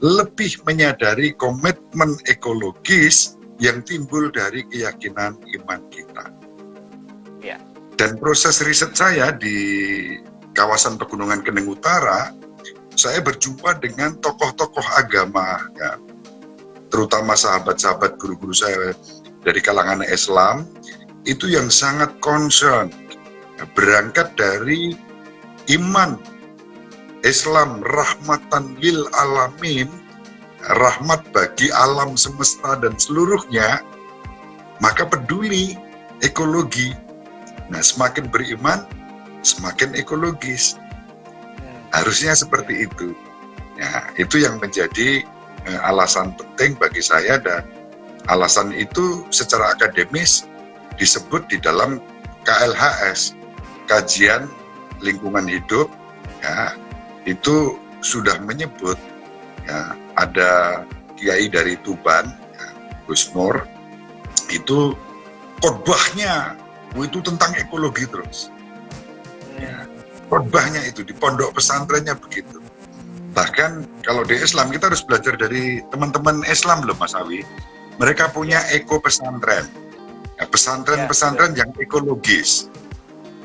lebih menyadari komitmen ekologis yang timbul dari keyakinan iman kita. Ya. Dan proses riset saya di kawasan Pegunungan Kendeng Utara, saya berjumpa dengan tokoh-tokoh agama, ya, terutama sahabat-sahabat guru-guru saya dari kalangan Islam, itu yang sangat concern, berangkat dari iman Islam rahmatan lil alamin, rahmat bagi alam semesta dan seluruhnya, maka peduli ekologi. Nah, semakin beriman, semakin ekologis. Harusnya seperti itu. Ya, itu yang menjadi alasan penting bagi saya, dan alasan itu secara akademis disebut di dalam KLHS, kajian lingkungan hidup, ya, itu sudah menyebut, ya, ada kiai dari Tuban, ya, Gus Nur, itu khotbahnya itu tentang ekologi terus. Ya, khotbahnya itu di pondok pesantrennya begitu. Bahkan kalau di Islam kita harus belajar dari teman-teman Islam loh Mas Awi. Mereka punya eko pesantren, ya, pesantren-pesantren yang ekologis.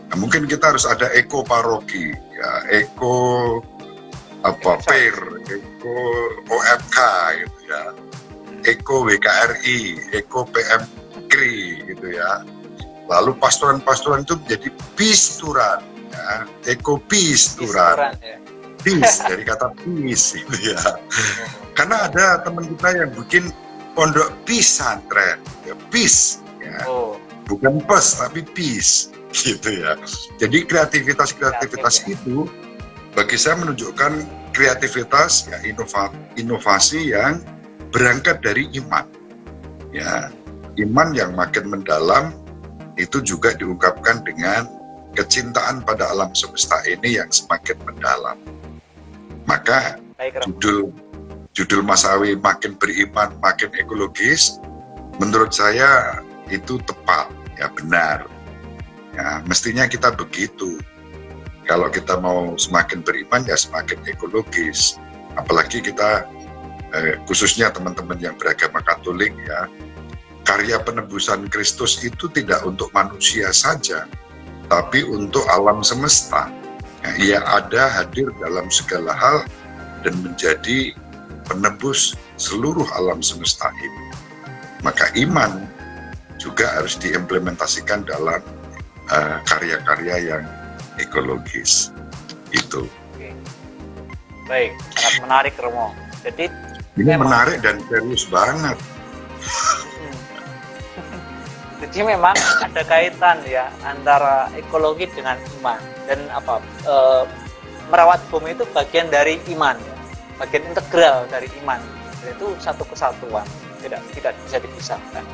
Nah, mungkin kita harus ada eko paroki, ya, eko PIR, eko OFK gitu ya, eko WKRI, eko PMKRI gitu ya. Lalu pastoran-pastoran itu menjadi pisturan, ya, eko pisturan. Peace, dari kata peace gitu ya. Karena ada teman kita yang bikin pondok pesantren, ya, peace, ya. Bukan pes tapi peace gitu ya. Jadi kreativitas itu bagi saya menunjukkan kreativitas, ya, inovasi yang berangkat dari iman. Ya, iman yang makin mendalam itu juga diungkapkan dengan kecintaan pada alam semesta ini yang semakin mendalam. Maka judul Mas Awi makin beriman, makin ekologis, menurut saya itu tepat, ya, benar. Ya, mestinya kita begitu. Kalau kita mau semakin beriman, ya semakin ekologis. Apalagi kita, khususnya teman-teman yang beragama Katolik, ya, karya penebusan Kristus itu tidak untuk manusia saja, tapi untuk alam semesta. Ya, ia ada hadir dalam segala hal dan menjadi penebus seluruh alam semesta ini. Maka iman juga harus diimplementasikan dalam karya-karya yang ekologis. Itu. Oke. Baik, sangat menarik Romo. Jadi ini menarik dan serius banget. Jadi memang ada kaitan ya antara ekologi dengan iman, dan merawat bumi itu bagian dari iman, ya. Bagian integral dari iman. Itu satu kesatuan, tidak bisa dipisahkan.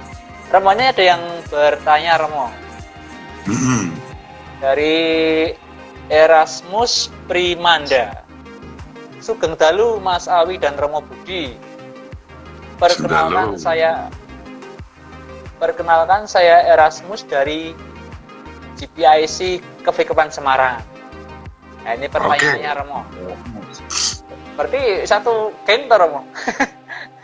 Romonya ada yang bertanya, Romo. Dari Erasmus Primanda. Sugeng dalu Mas Awi dan Romo Budi. Perkenalkan saya Erasmus dari GPIC Kevikepan Semarang. Nah, ini pertanyaannya, Romo. Berarti satu tim toh, Romo?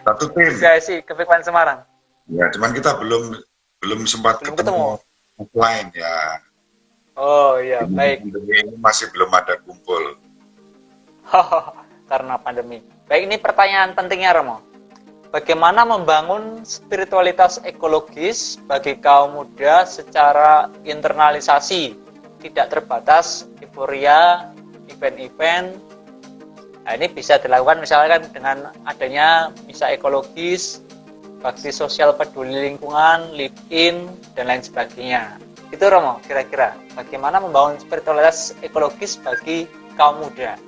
Satu tim. GPIC Kevikepan Semarang. Ya, cuman kita belum sempat ketemu offline ya. Oh iya, baik. Ini masih belum ada kumpul. Karena pandemi. Baik, ini pertanyaan pentingnya, Romo. Bagaimana membangun spiritualitas ekologis bagi kaum muda secara internalisasi, tidak terbatas euforia, event-event. Nah, ini bisa dilakukan misalkan dengan adanya misa ekologis, bakti sosial peduli lingkungan, live in, dan lain sebagainya. Itu Romo, kira-kira bagaimana membangun spiritualitas ekologis bagi kaum muda?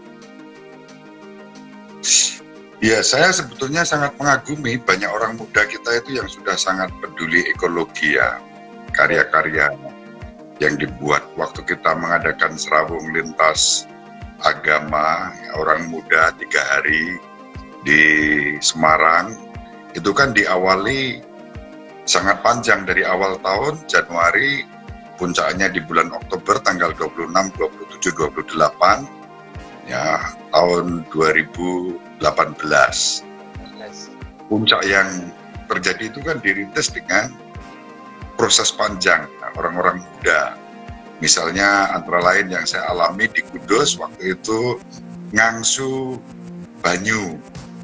Ya, saya sebetulnya sangat mengagumi banyak orang muda kita itu yang sudah sangat peduli ekologi ya. Karya-karya yang dibuat waktu kita mengadakan serawung lintas agama, ya, orang muda 3 hari di Semarang, itu kan diawali sangat panjang dari awal tahun, Januari, puncaknya di bulan Oktober tanggal 26, 27, 28, ya, tahun 2018. Puncak yang terjadi itu kan dirintis dengan proses panjang orang-orang muda. Misalnya antara lain yang saya alami di Kudus waktu itu ngangsu banyu,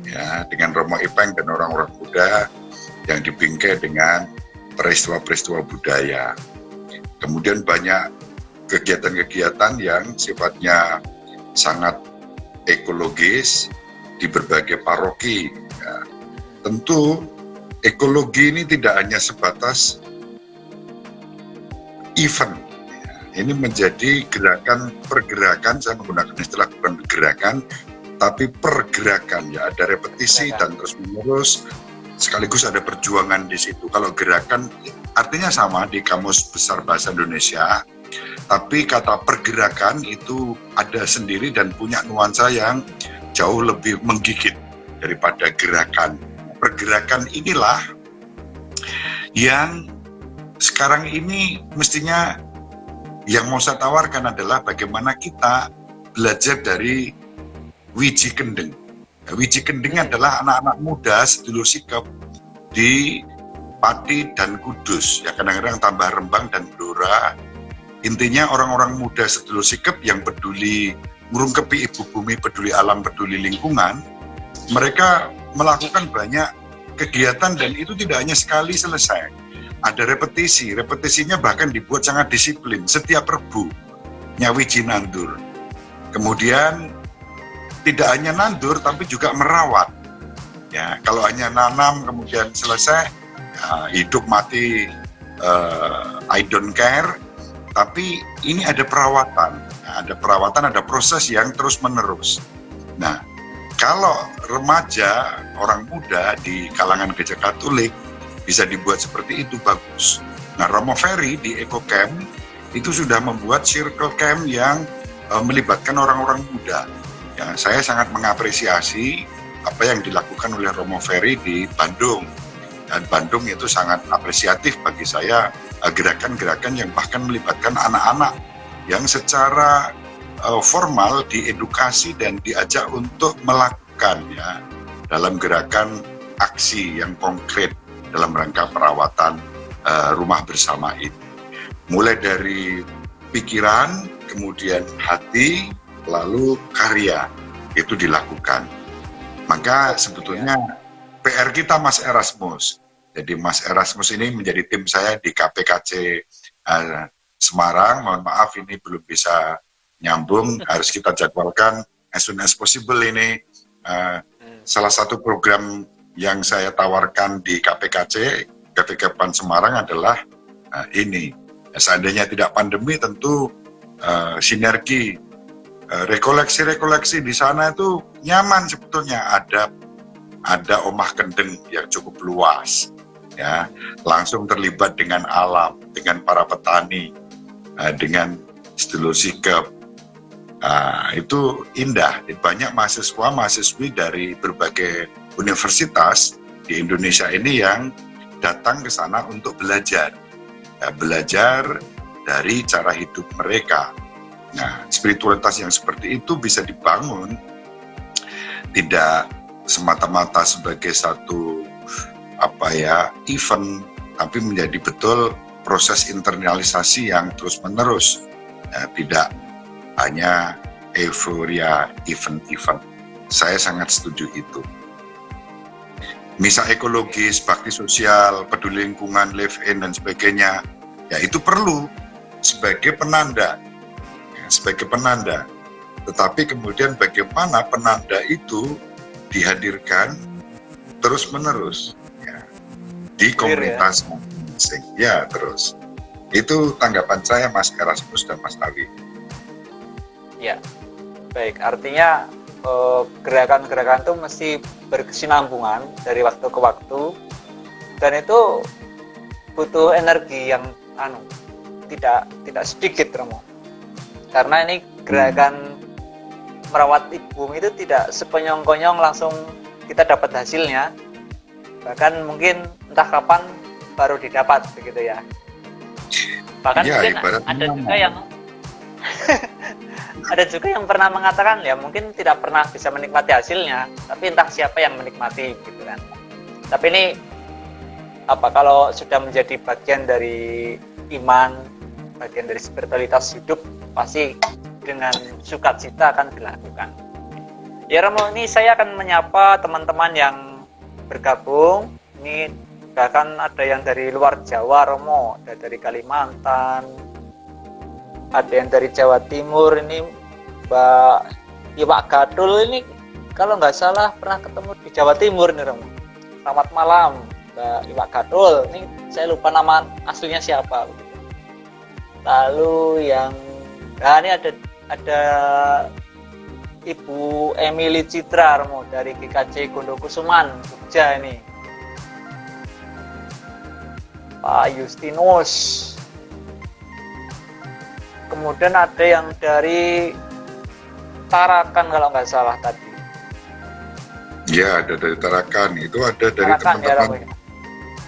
ya, dengan Romo Ipeng dan orang-orang muda yang dibingkai dengan peristiwa-peristiwa budaya. Kemudian banyak kegiatan-kegiatan yang sifatnya sangat ekologis di berbagai paroki. Ya. Tentu ekologi ini tidak hanya sebatas event. Ini menjadi pergerakan, saya menggunakan istilah bukan gerakan, tapi pergerakan ya, ada repetisi dan terus menerus, sekaligus ada perjuangan di situ. Kalau gerakan artinya sama di Kamus Besar Bahasa Indonesia, tapi kata pergerakan itu ada sendiri dan punya nuansa yang jauh lebih menggigit daripada gerakan. Pergerakan inilah yang sekarang ini mestinya yang mau saya tawarkan adalah bagaimana kita belajar dari Wiji Kendeng. Wiji Kendeng adalah anak-anak muda sedulur sikap di Pati dan Kudus, ya kadang-kadang tambah Rembang dan Blora. Intinya orang-orang muda sedulur sikap yang peduli ngurungkepi ibu bumi, peduli alam, peduli lingkungan. Mereka melakukan banyak kegiatan dan itu tidak hanya sekali selesai. Ada repetisinya bahkan dibuat sangat disiplin. Setiap Rebu Wiji nandur. Kemudian tidak hanya nandur tapi juga merawat. Ya, kalau hanya nanam kemudian selesai, ya, hidup mati, I don't care. Tapi ini ada perawatan, ada proses yang terus menerus. Nah, kalau remaja, orang muda di kalangan gereja Katolik bisa dibuat seperti itu, bagus. Nah, Romo Ferry di Eco Camp itu sudah membuat circle camp yang melibatkan orang-orang muda. Ya, saya sangat mengapresiasi apa yang dilakukan oleh Romo Ferry di Bandung. Dan Bandung itu sangat apresiatif bagi saya, gerakan-gerakan yang bahkan melibatkan anak-anak yang secara formal diedukasi dan diajak untuk melakukan ya dalam gerakan aksi yang konkret dalam rangka perawatan rumah bersama ini. Mulai dari pikiran, kemudian hati, lalu karya itu dilakukan. Maka sebetulnya PR kita Mas Erasmus. Jadi Mas Erasmus ini menjadi tim saya di KPKC Semarang. Mohon maaf ini belum bisa nyambung, harus kita jadwalkan as soon as possible ini. Salah satu program yang saya tawarkan di KPKC Semarang adalah ini. Seandainya tidak pandemi tentu sinergi rekoleksi di sana itu nyaman sebetulnya, ada omah kendeng yang cukup luas ya, langsung terlibat dengan alam, dengan para petani, dengan sedulur sikap. Itu indah. Banyak mahasiswa-mahasiswi dari berbagai universitas di Indonesia ini yang datang ke sana untuk belajar dari cara hidup mereka. Nah, spiritualitas yang seperti itu bisa dibangun tidak semata-mata sebagai satu event, tapi menjadi betul proses internalisasi yang terus-menerus. Tidak hanya euforia event-event. Saya sangat setuju itu. Misa ekologis, bakti sosial, peduli lingkungan, live in dan sebagainya, ya itu perlu sebagai penanda. Tetapi kemudian bagaimana penanda itu dihadirkan terus-menerus ya, di komunitas masing-masing. Ya, terus. Itu tanggapan saya Mas Erasmus dan Mas Awi. Ya, baik. Artinya gerakan-gerakan itu mesti berkesinambungan dari waktu ke waktu, dan itu butuh energi yang tidak sedikit, Romo. Karena ini gerakan merawat ibu itu tidak sekonyong-konyong langsung kita dapat hasilnya. Bahkan mungkin entah kapan baru didapat begitu ya. Bahkan ya, mungkin ada juga yang ada juga yang pernah mengatakan ya mungkin tidak pernah bisa menikmati hasilnya, tapi entah siapa yang menikmati gitu kan. Tapi ini kalau sudah menjadi bagian dari iman, bagian dari spiritualitas hidup, pasti dengan sukacita akan dilakukan. Ya Romo, ini saya akan menyapa teman-teman yang bergabung. Ini bahkan ada yang dari luar Jawa, Romo, ada dari Kalimantan, ada yang dari Jawa Timur. Ini Mbak Iwak Gadul ini kalau nggak salah pernah ketemu di Jawa Timur nih, Romo. Selamat malam Mbak Iwak Gadul. Ini saya lupa nama aslinya siapa. Lalu yang nah ini ada Ibu Emily Citra Romo dari GKJ Gondokusuman Jogja ini. Pak Justinus. Kemudian ada yang dari Tarakan kalau nggak salah tadi. Ya, ada dari Tarakan. Itu ada dari Tarakan ya, teman-teman. Romo.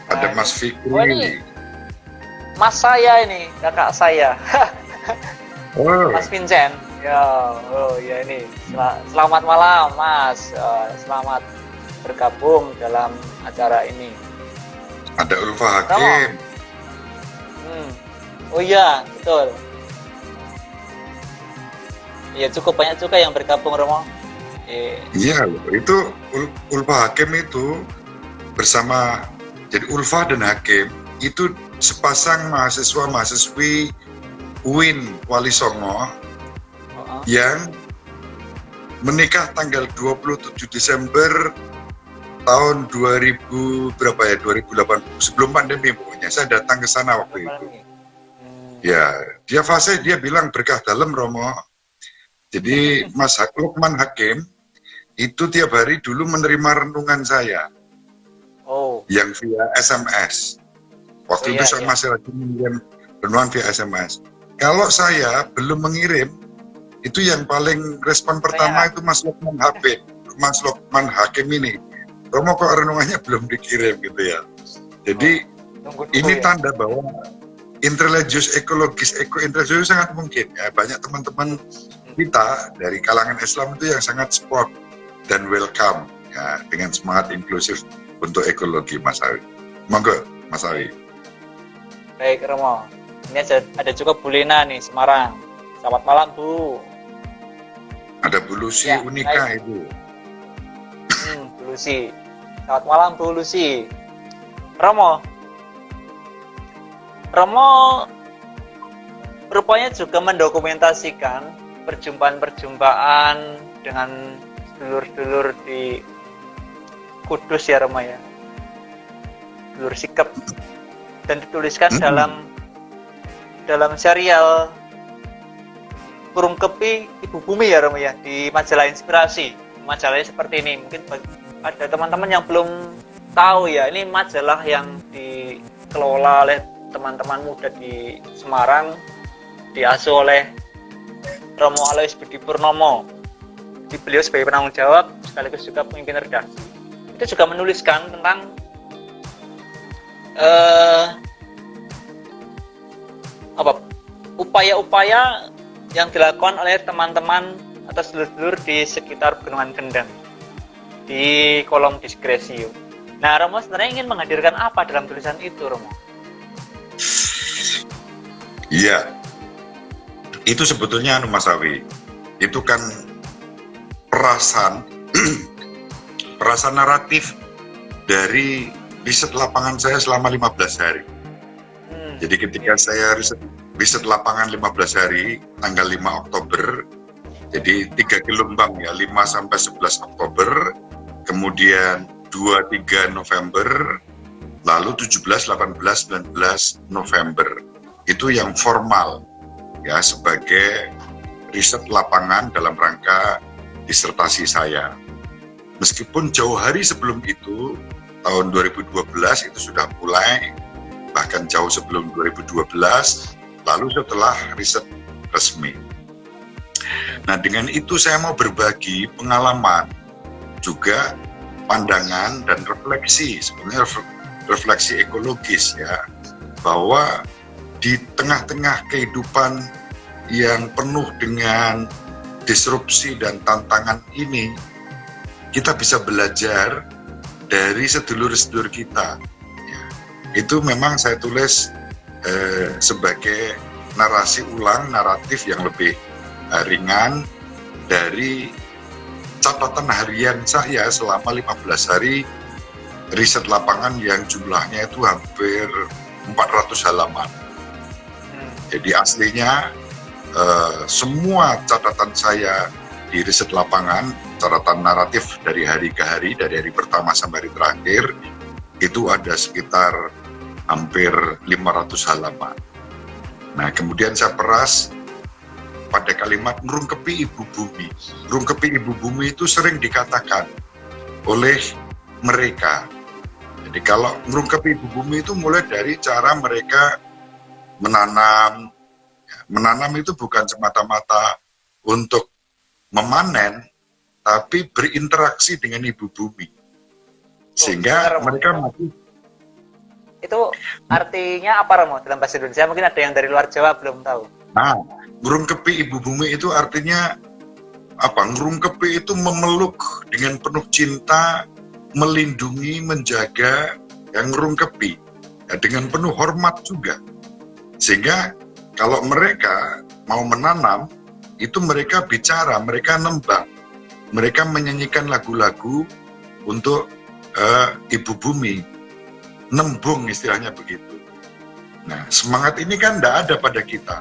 Ada Nah, Mas oh, Fikri. ini Mas saya ini, kakak saya. Oh, Mas Vincent. Ya, oh ya ini. Selamat malam, Mas. Selamat bergabung dalam acara ini. ada Ulfa Hakim. Oh iya, betul. Ya cukup banyak juga yang bergabung, Romo. Iya, itu Ulfa Hakim itu bersama, jadi Ulfa dan Hakim itu sepasang mahasiswa-mahasiswi UIN Wali Songo yang menikah tanggal 27 Desember tahun 2000 berapa ya, 2008, sebelum pandemi pokoknya. Saya datang ke sana waktu itu. Ya, dia bilang berkah dalam, Romo. Jadi Mas Lukman Hakim itu tiap hari dulu menerima renungan saya. Oh. Yang via SMS. Waktu itu saya masih lagi mengirim renungan via SMS. Kalau saya belum mengirim, itu yang paling respon pertama itu Mas Lukman Hakim ini. Romo kok renungannya belum dikirim gitu ya. Jadi ini tanda bahwa interreligious ekologis, eko-interreligious sangat mungkin ya. Banyak teman-teman kita dari kalangan Islam itu yang sangat support dan welcome ya, dengan semangat inklusif untuk ekologi, Mas Awi. Monggo, Mas Awi. Baik, Romo. Ini ada juga Bu Lena nih, Semarang. Selamat malam, Bu. Ada Bu Lucy ya, Unika baik. Itu. Bu Lucy. Selamat malam, Bu Lucy. Romo rupanya juga mendokumentasikan perjumpaan-perjumpaan dengan sedulur-sedulur di Kudus ya, Romo ya. Sedulur Sikep. Dan dituliskan dalam serial Kurung Kepi Ibu Bumi ya, Romo ya, di majalah Inspirasi. Majalahnya seperti ini. Mungkin ada teman-teman yang belum tahu ya, ini majalah yang dikelola oleh teman-teman muda di Semarang, diasuh oleh Romo Alois Budi Purnomo. Beliau sebagai penanggung jawab sekaligus juga pemimpin redaksi. Itu juga menuliskan tentang upaya-upaya yang dilakukan oleh teman-teman atau sedulur-sedulur di sekitar Pegunungan Kendeng di kolom diskresi. Nah, Romo sebenarnya ingin menghadirkan apa dalam tulisan itu, Romo? Iya, itu sebetulnya Mas Awi, itu kan perasaan naratif dari riset lapangan saya selama 15 hari. Jadi ketika saya riset lapangan 15 hari, tanggal 5 Oktober, jadi 3 gelombang ya, 5 sampai 11 Oktober, kemudian 2-3 November, lalu 17, 18, 19 November. Itu yang formal ya, sebagai riset lapangan dalam rangka disertasi saya. Meskipun jauh hari sebelum itu, tahun 2012 itu sudah mulai, bahkan jauh sebelum 2012, lalu setelah riset resmi. Nah, dengan itu saya mau berbagi pengalaman, juga pandangan dan refleksi, sebenarnya refleksi ekologis ya, bahwa di tengah-tengah kehidupan yang penuh dengan disrupsi dan tantangan ini, kita bisa belajar dari sedulur-sedulur kita. Ya, itu memang saya tulis sebagai narasi ulang, naratif yang lebih ringan dari catatan harian saya selama 15 hari riset lapangan yang jumlahnya itu hampir 400 halaman. Jadi aslinya semua catatan saya di riset lapangan, catatan naratif dari hari ke hari, dari hari pertama sampai hari terakhir, itu ada sekitar hampir 500 halaman. Nah, kemudian saya peras pada kalimat ngerungkepi ibu bumi. Ngerungkepi ibu bumi itu sering dikatakan oleh mereka. Jadi kalau ngerungkepi ibu bumi itu mulai dari cara mereka menanam. Menanam itu bukan semata-mata untuk memanen, tapi berinteraksi dengan ibu bumi. Sehingga mereka masih. Itu artinya apa, Romo, dalam bahasa Indonesia? Mungkin ada yang dari luar Jawa belum tahu. Nah, ngerungkepi ibu bumi itu artinya apa? Ngerungkepi itu memeluk dengan penuh cinta, melindungi, menjaga, yang ngerungkepi ya, dengan penuh hormat juga. Sehingga kalau mereka mau menanam, itu mereka bicara, mereka nembang, mereka menyanyikan lagu-lagu untuk ibu bumi. Nembung istilahnya begitu. Nah, semangat ini kan tidak ada pada kita.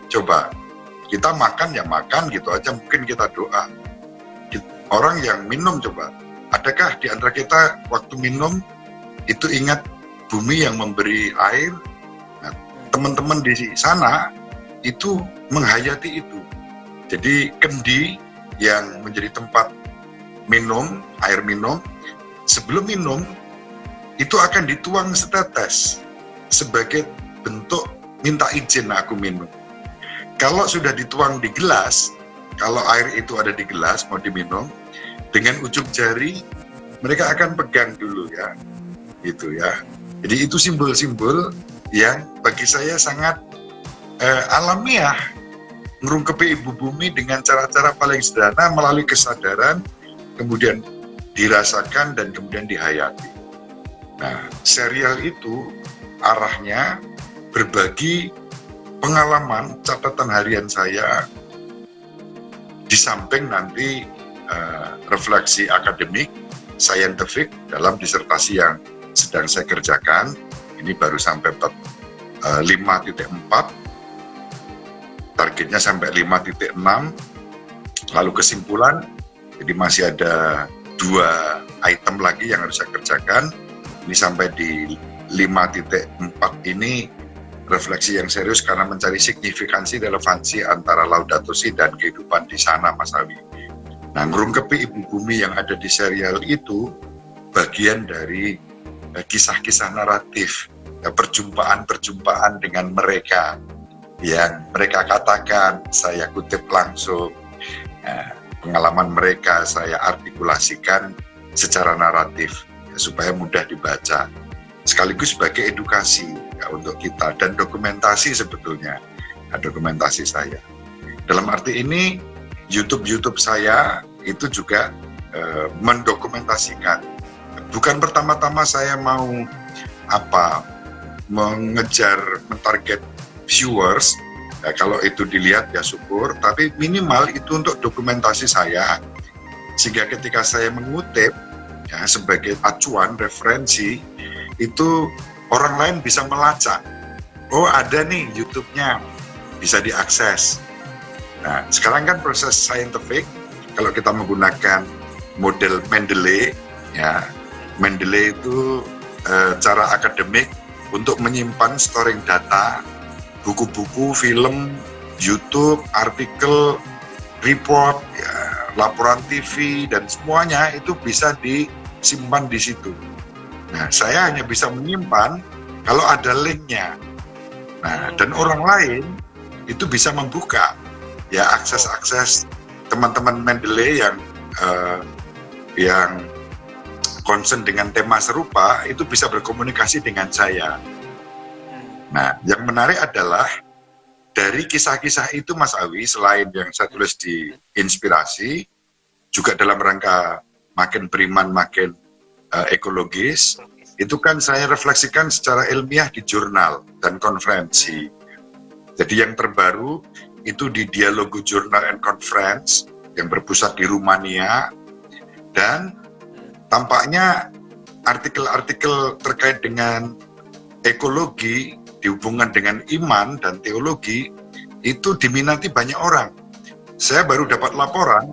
Coba, kita makan ya makan gitu aja, mungkin kita doa. Orang yang minum coba, adakah di antara kita waktu minum itu ingat bumi yang memberi air? Nah, teman-teman di sana itu menghayati itu. Jadi kendi yang menjadi tempat minum, air minum, sebelum minum itu akan dituang setetes sebagai bentuk minta izin aku minum. Kalau sudah dituang di gelas, kalau air itu ada di gelas mau diminum, dengan ujung jari mereka akan pegang dulu ya, gitu ya. Jadi itu simbol-simbol yang bagi saya sangat alamiah, ngerungkepi ibu bumi dengan cara-cara paling sederhana melalui kesadaran, kemudian dirasakan dan kemudian dihayati. Nah, serial itu arahnya berbagi pengalaman, catatan harian saya, di samping nanti refleksi akademik, saintifik dalam disertasi yang sedang saya kerjakan. Ini baru sampai 5.4, targetnya sampai 5.6, lalu kesimpulan, jadi masih ada 2 item lagi yang harus saya kerjakan. Ini sampai di 5.4 ini refleksi yang serius karena mencari signifikansi relevansi antara Laudato Si dan kehidupan di sana, Mas Awi. Nah, ngerungkepi ibu bumi yang ada di serial itu bagian dari kisah-kisah naratif, perjumpaan-perjumpaan dengan mereka yang mereka katakan, saya kutip langsung, pengalaman mereka saya artikulasikan secara naratif supaya mudah dibaca, sekaligus sebagai edukasi ya, untuk kita, dan dokumentasi sebetulnya, dokumentasi saya. Dalam arti ini YouTube saya itu juga mendokumentasikan. Bukan pertama-tama saya mau mentarget viewers, ya, kalau itu dilihat ya syukur, tapi minimal itu untuk dokumentasi saya, sehingga ketika saya mengutip ya, sebagai acuan, referensi, itu orang lain bisa melacak. Oh, ada nih YouTube-nya, bisa diakses. Nah, sekarang kan proses saintifik, kalau kita menggunakan model Mendeley, ya, Mendeley itu cara akademik untuk menyimpan storing data, buku-buku, film, YouTube, artikel, report, ya, laporan TV, dan semuanya itu bisa disimpan di situ. Nah, saya hanya bisa menyimpan kalau ada linknya. Nah, dan orang lain itu bisa membuka, ya, akses teman-teman Mendeley yang concern dengan tema serupa itu bisa berkomunikasi dengan saya. Nah, yang menarik adalah dari kisah-kisah itu, Mas Awi, selain yang saya tulis di Inspirasi, juga dalam rangka makin beriman, makin ekologis, itu kan saya refleksikan secara ilmiah di jurnal dan konferensi. Jadi yang terbaru itu di Dialogo Journal and Conference yang berpusat di Rumania, dan tampaknya artikel-artikel terkait dengan ekologi dihubungkan dengan iman dan teologi itu diminati banyak orang. Saya baru dapat laporan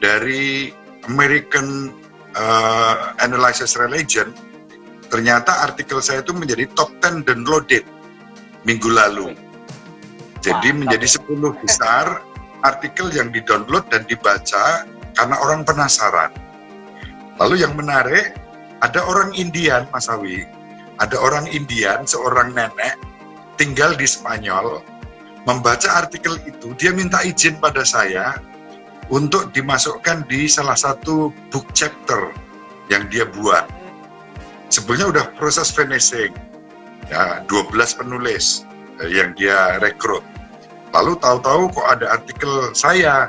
dari American Analysis Religion, ternyata artikel saya itu menjadi top 10 downloaded minggu lalu. Jadi Mantap. menjadi 10 besar artikel yang di-download dan dibaca karena orang penasaran. Lalu yang menarik, ada orang Indian, Mas Awi, ada orang Indian, seorang nenek, tinggal di Spanyol, membaca artikel itu, dia minta izin pada saya untuk dimasukkan di salah satu book chapter yang dia buat. Sebenarnya udah proses finishing, ya 12 penulis yang dia rekrut. Lalu tahu-tahu kok ada artikel saya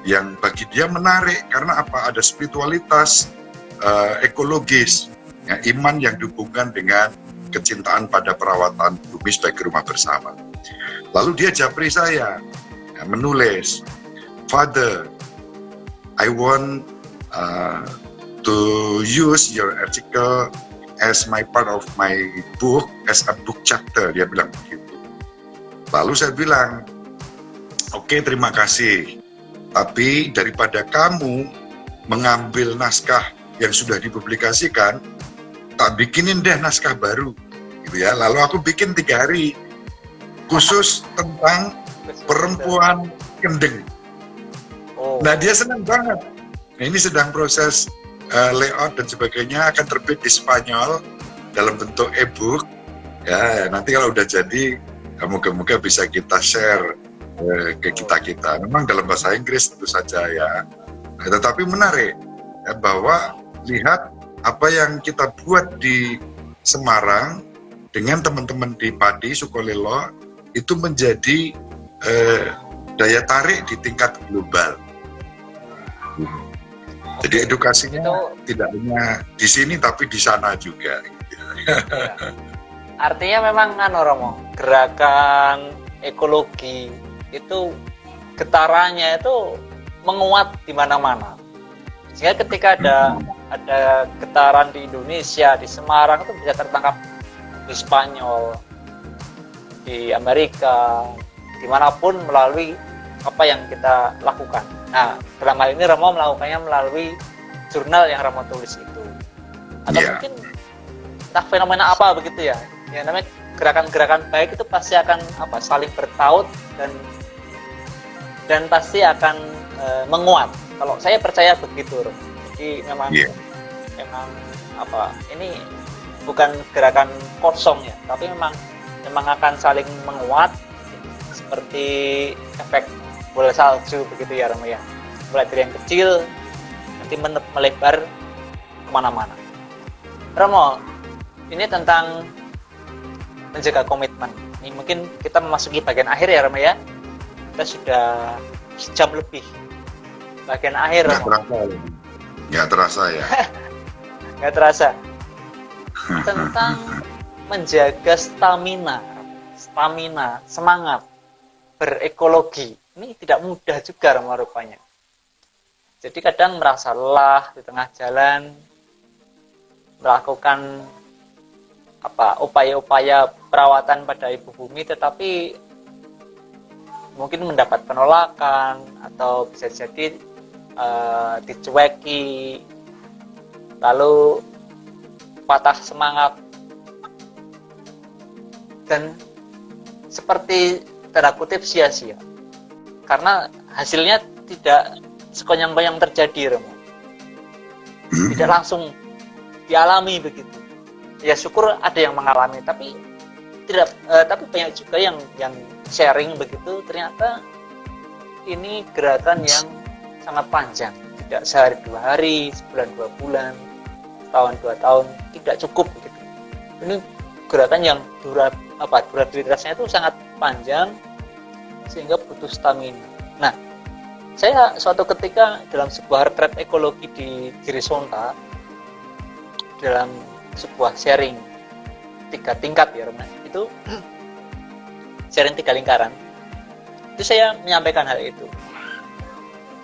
yang bagi dia menarik, karena apa? Ada spiritualitas, ekologis, ya, iman yang dihubungkan dengan kecintaan pada perawatan bumi sebagai rumah bersama. Lalu dia japri saya, ya, menulis, "Father, I want to use your article as my part of my book, as a book chapter," dia bilang begitu. Lalu saya bilang, "Oke, terima kasih. Tapi daripada kamu mengambil naskah yang sudah dipublikasikan, tak bikinin deh naskah baru," gitu ya. Lalu aku bikin 3 hari khusus tentang perempuan kendeng. Oh. Nah, dia senang banget. Nah, ini sedang proses layout dan sebagainya, akan terbit di Spanyol dalam bentuk e-book. Ya, nanti kalau udah jadi, moga-moga bisa kita share ke kita. Memang dalam bahasa Inggris tentu saja ya. Nah, tetapi menarik ya, bahwa lihat apa yang kita buat di Semarang dengan teman-teman di Padi, Sukolilo, itu menjadi daya tarik di tingkat global. Jadi edukasinya tidak hanya di sini tapi di sana juga. Ya. Artinya memang Romo, gerakan ekologi itu getarannya itu menguat di mana-mana. Sehingga ketika ada getaran di Indonesia, di Semarang, itu bisa tertangkap di Spanyol, di Amerika, dimanapun melalui apa yang kita lakukan. Nah, dalam hal ini Romo melakukannya melalui jurnal yang Romo tulis itu. Atau mungkin entah fenomena apa begitu ya. Yang namanya gerakan-gerakan baik itu pasti akan saling bertaut dan pasti akan menguat. Kalau saya percaya begitu, Romo. Jadi memang ini bukan gerakan kosong ya, tapi memang akan saling menguat seperti efek bola salju begitu ya, Romo ya. Mulai dari yang kecil nanti melebar kemana-mana. Romo, ini tentang menjaga komitmen. Ini mungkin kita memasuki bagian akhir ya, Romo ya. Kita sudah sejam lebih. Bagian akhir, Romo. Nggak terasa ya. Nggak terasa. Tentang menjaga stamina, semangat berekologi. Ini tidak mudah juga, Romo, rupanya. Jadi kadang merasa lelah di tengah jalan, melakukan upaya-upaya perawatan pada ibu bumi, tetapi mungkin mendapat penolakan atau bisa jadi dicueki, lalu patah semangat, dan seperti tanda kutip sia-sia karena hasilnya tidak sekonyang-konyang terjadi, Romo. Tidak langsung dialami begitu. Ya syukur ada yang mengalami, tapi banyak juga yang sharing begitu. Ternyata ini gerakan yang sangat panjang, tidak sehari 2 hari, sebulan 2 bulan, tahun 2 tahun, tidak cukup begitu. Ini gerakan yang durabilitasnya itu sangat panjang sehingga butuh stamina. Nah, saya suatu ketika dalam sebuah retret ekologi di Girisonta, dalam sebuah sharing 3 tingkat ya, Roman, itu sharing 3 lingkaran, itu saya menyampaikan hal itu.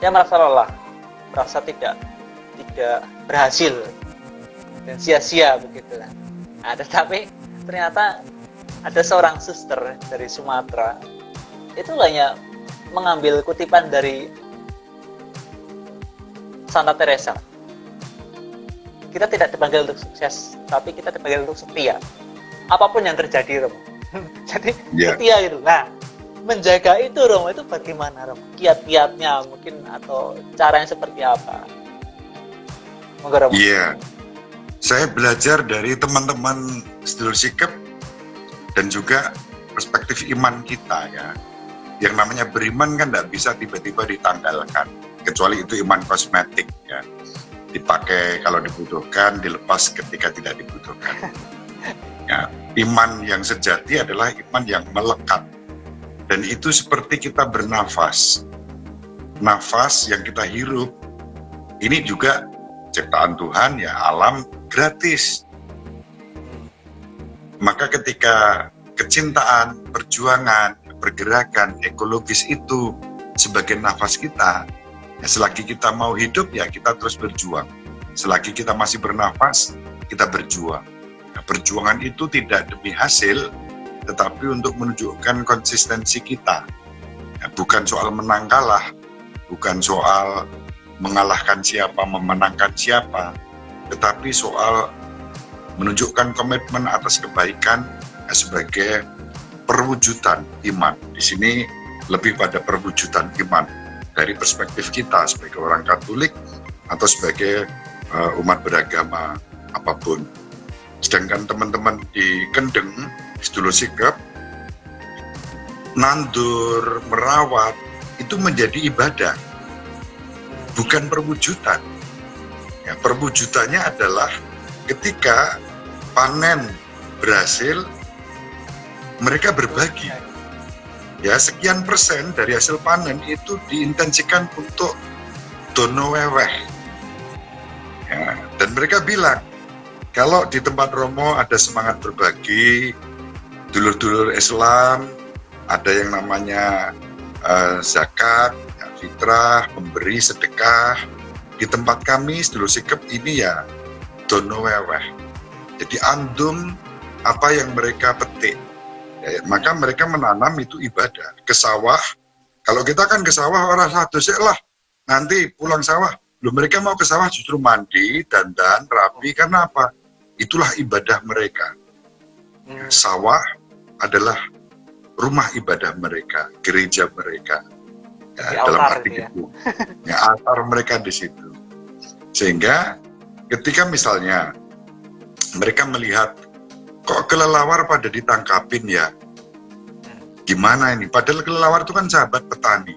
Saya merasa lelah, merasa tidak berhasil dan sia-sia begitu. Nah, tetapi ternyata ada seorang suster dari Sumatera, itu hanya mengambil kutipan dari Santa Teresa. Kita tidak dipanggil untuk sukses, tapi kita dipanggil untuk setia. Apapun yang terjadi, Romo. Jadi setia gitu. Nah, menjaga itu Romo, itu bagaimana Romo? Kiat-kiatnya mungkin atau caranya seperti apa? Moga Romo. Iya, saya belajar dari teman-teman sedulur sikap dan juga perspektif iman kita ya. Yang namanya beriman kan tidak bisa tiba-tiba ditanggalkan, kecuali itu iman kosmetik ya. Dipakai kalau dibutuhkan, dilepas ketika tidak dibutuhkan. Ya, iman yang sejati adalah iman yang melekat. Dan itu seperti kita bernafas. Nafas yang kita hirup, ini juga ciptaan Tuhan ya, alam gratis. Maka ketika kecintaan, perjuangan, pergerakan, ekologis itu sebagai nafas kita, ya selagi kita mau hidup ya kita terus berjuang. Selagi kita masih bernafas, kita berjuang. Nah, perjuangan itu tidak demi hasil, tetapi untuk menunjukkan konsistensi kita. Ya, bukan soal menang kalah, bukan soal mengalahkan siapa, memenangkan siapa, tetapi soal menunjukkan komitmen atas kebaikan ya, sebagai perwujudan iman. Di sini lebih pada perwujudan iman dari perspektif kita sebagai orang Katolik atau sebagai umat beragama apapun. Sedangkan teman-teman di Kendeng, sedulur sikap, nandur, merawat, itu menjadi ibadah, bukan perwujudan. Ya, perwujudannya adalah ketika panen berhasil, mereka berbagi. Ya, sekian persen dari hasil panen itu diintensikan untuk dono weweh. Ya, dan mereka bilang, kalau di tempat Romo ada semangat berbagi, dulur-dulur Islam, ada yang namanya zakat, ya, fitrah, memberi sedekah. Di tempat kami, sedulur sikap ini ya dono weweh. Jadi andum apa yang mereka petik. Ya, maka mereka menanam itu ibadah. Ke sawah, kalau kita kan ke sawah orang satu lah, nanti pulang sawah. Loh, mereka mau ke sawah justru mandi, dandan, rapi, karena apa? Itulah ibadah mereka. Ya, sawah adalah rumah ibadah mereka, gereja mereka. Ya, dalam arti itu. Ya, altar mereka di situ. Sehingga ketika misalnya mereka melihat kok kelelawar pada ditangkapin ya, gimana ini? Padahal kelelawar itu kan sahabat petani.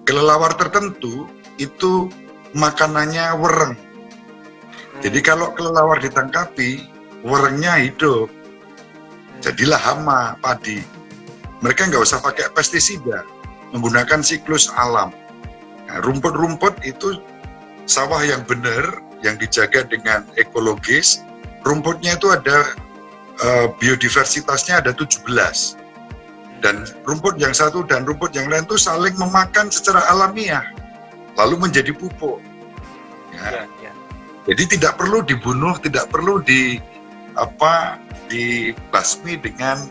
Kelelawar tertentu itu makanannya wereng. Jadi kalau kelelawar ditangkapi, werengnya hidup. Jadilah hama padi. Mereka nggak usah pakai pestisida, menggunakan siklus alam. Nah, rumput-rumput itu sawah yang benar, yang dijaga dengan ekologis. Rumputnya itu ada biodiversitasnya ada 17. Dan rumput yang satu dan rumput yang lain itu saling memakan secara alamiah, lalu menjadi pupuk. Ya. Jadi tidak perlu dibunuh, tidak perlu dibasmi dengan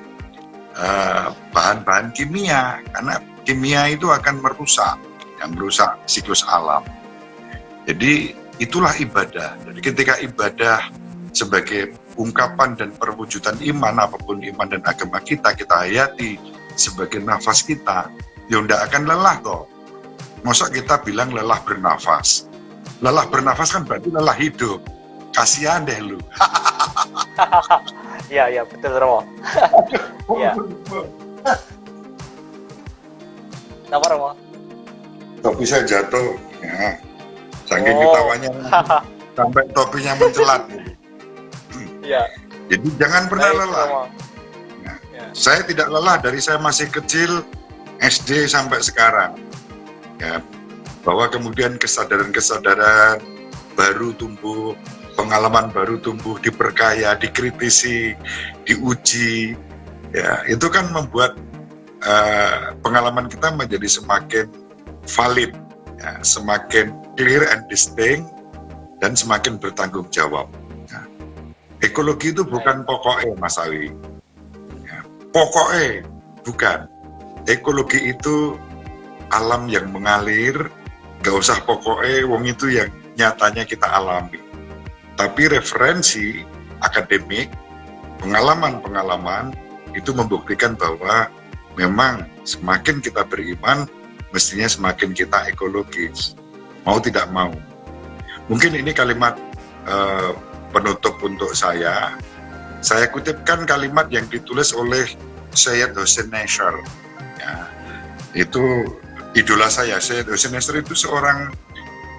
bahan-bahan kimia, karena kimia itu akan merusak siklus alam. Jadi itulah ibadah. Jadi ketika ibadah sebagai ungkapan dan perwujudan iman, apapun iman dan agama kita hayati sebagai nafas kita, ya ndak akan lelah toh. Masa kita bilang lelah bernafas? Lelah bernafas kan berarti lelah hidup. Kasihan deh lu. Iya, betul Romo. Iya. Kenapa Romo? Topi saya jatuh. Ya. Saking ketawanya sampai topinya mencelat. Iya. Jadi jangan pernah lelah. Nah, saya tidak lelah dari saya masih kecil, SD sampai sekarang. Ya, bahwa kemudian kesadaran-kesadaran baru tumbuh, pengalaman baru tumbuh, diperkaya, dikritisi, diuji. Ya, itu kan membuat pengalaman kita menjadi semakin valid, ya, semakin clear and distinct, dan semakin bertanggung jawab. Ekologi itu bukan pokoknya, Mas Awi. Ya, pokoknya bukan. Ekologi itu alam yang mengalir, gak usah pokoknya, wong itu yang nyatanya kita alami. Tapi referensi akademik, pengalaman-pengalaman, itu membuktikan bahwa memang semakin kita beriman, mestinya semakin kita ekologis. Mau tidak mau. Mungkin ini kalimat penutup untuk saya. Saya kutipkan kalimat yang ditulis oleh Syed Hossein Nasr. Ya, itu idola saya. Syed Hossein Nasr itu seorang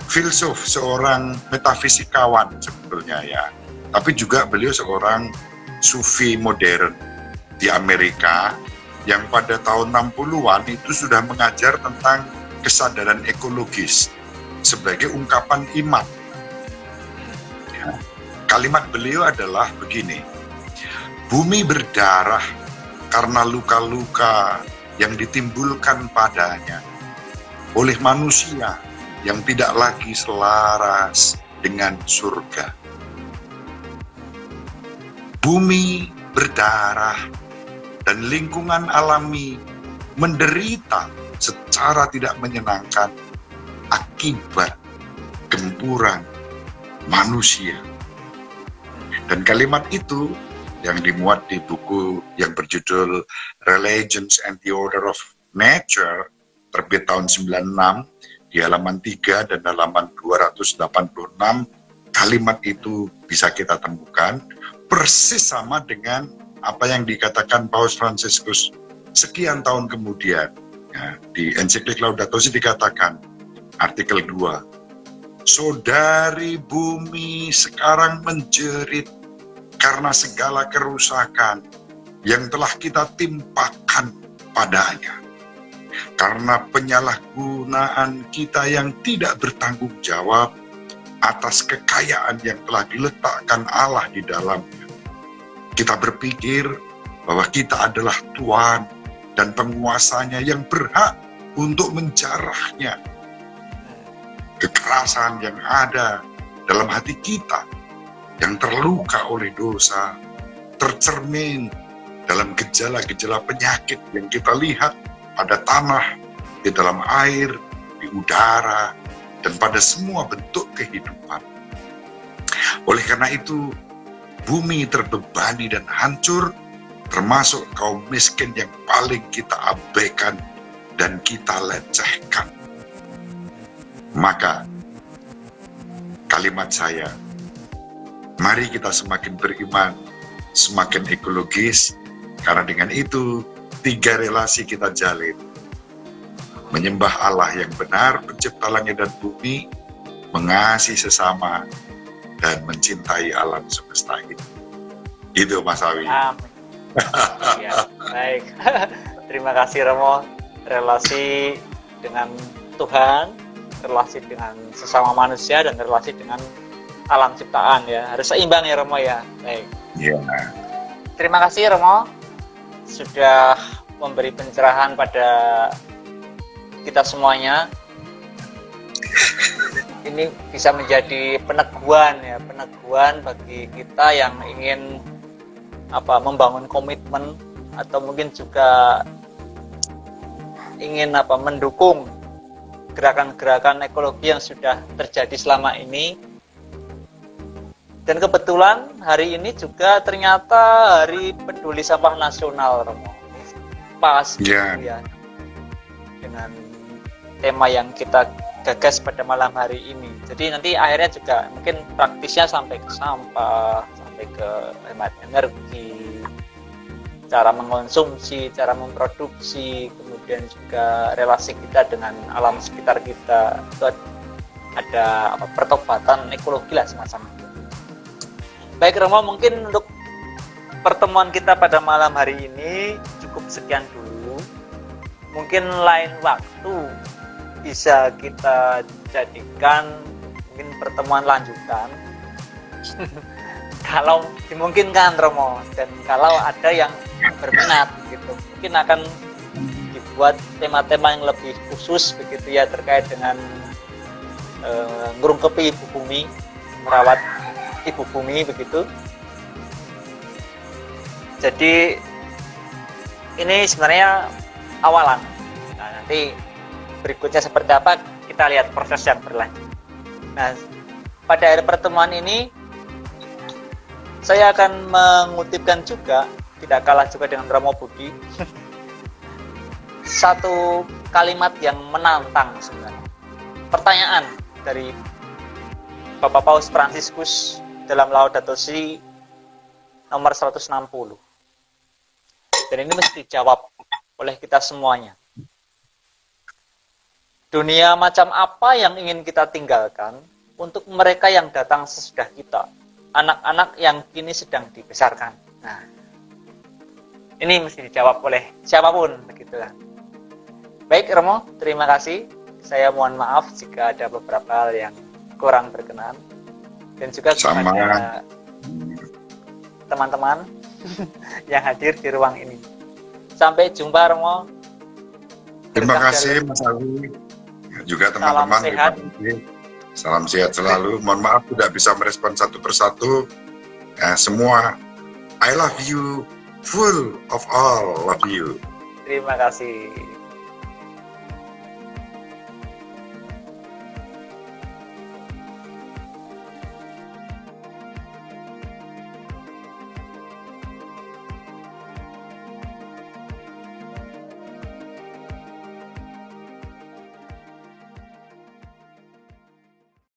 filsuf, seorang metafisikawan sebetulnya ya. Tapi juga beliau seorang sufi modern di Amerika yang pada tahun 60-an itu sudah mengajar tentang kesadaran ekologis sebagai ungkapan iman. Ya. Kalimat beliau adalah begini, bumi berdarah karena luka-luka yang ditimbulkan padanya oleh manusia yang tidak lagi selaras dengan surga. Bumi berdarah dan lingkungan alami menderita secara tidak menyenangkan akibat gempuran manusia. Dan kalimat itu yang dimuat di buku yang berjudul Religions and the Order of Nature, terbit tahun 96, di halaman 3 dan halaman 286, kalimat itu bisa kita temukan persis sama dengan apa yang dikatakan Paus Fransiskus sekian tahun kemudian. Ya, di ensiklik Laudato Si dikatakan, artikel 2, saudari bumi sekarang menjerit karena segala kerusakan yang telah kita timpakan padanya. Karena penyalahgunaan kita yang tidak bertanggung jawab atas kekayaan yang telah diletakkan Allah di dalamnya. Kita berpikir bahwa kita adalah Tuhan dan penguasanya yang berhak untuk menjarahnya. Kekerasan yang ada dalam hati kita yang terluka oleh dosa tercermin dalam gejala-gejala penyakit yang kita lihat pada tanah, di dalam air, di udara, dan pada semua bentuk kehidupan. Oleh karena itu, bumi terbebani dan hancur, termasuk kaum miskin yang paling kita abaikan dan kita lecehkan. Maka, kalimat saya, mari kita semakin beriman, semakin ekologis, karena dengan itu, 3 relasi kita jalin. Menyembah Allah yang benar, pencipta langit dan bumi, mengasihi sesama, dan mencintai alam semesta ini. Itu Mas Awi. Amin. Ya, baik. Terima kasih Romo. Relasi dengan Tuhan, relasi dengan sesama manusia, dan relasi dengan alam ciptaan ya. Harus seimbang ya Romo ya. Baik. Ya. Terima kasih Romo sudah memberi pencerahan pada kita semuanya. Ini bisa menjadi peneguhan ya, peneguhan bagi kita yang ingin membangun komitmen atau mungkin juga ingin mendukung gerakan-gerakan ekologi yang sudah terjadi selama ini. Dan kebetulan hari ini juga ternyata Hari Peduli Sampah Nasional, Romo. Pas ya dengan tema yang kita gagas pada malam hari ini. Jadi nanti akhirnya juga mungkin praktisnya sampai ke sampah, sampai ke hemat energi, cara mengkonsumsi, cara memproduksi, kemudian juga relasi kita dengan alam sekitar kita. Itu ada pertobatan ekologi lah semacam itu. Baik Romo, mungkin untuk pertemuan kita pada malam hari ini cukup sekian dulu. Mungkin lain waktu bisa kita jadikan mungkin pertemuan lanjutan. Kalau dimungkinkan Romo, dan kalau ada yang berminat gitu, mungkin akan dibuat tema-tema yang lebih khusus begitu ya, terkait dengan ngerungkepi ibu bumi, merawat ibu bumi begitu. Jadi ini sebenarnya awalan. Nah, nanti berikutnya seperti apa kita lihat proses yang berlanjut. Nah, pada akhir pertemuan ini saya akan mengutipkan juga tidak kalah juga dengan Romo Budi. Satu kalimat yang menantang sebenarnya. Pertanyaan dari Bapak Paus Fransiskus dalam Laudato Si nomor 160. Dan ini mesti dijawab oleh kita semuanya. Dunia macam apa yang ingin kita tinggalkan untuk mereka yang datang sesudah kita, anak-anak yang kini sedang dibesarkan. Nah, ini mesti dijawab oleh siapapun, begitu kan. Baik, Romo, terima kasih. Saya mohon maaf jika ada beberapa hal yang kurang berkenan, dan juga kepada teman-teman yang hadir di ruang ini. Sampai jumpa, Romo. Terima kasih, Mas Ali. Juga teman-teman, terima kasih. Salam sehat selalu. Mohon maaf tidak bisa merespon satu persatu. Semua, I love you, full of all love you. Terima kasih.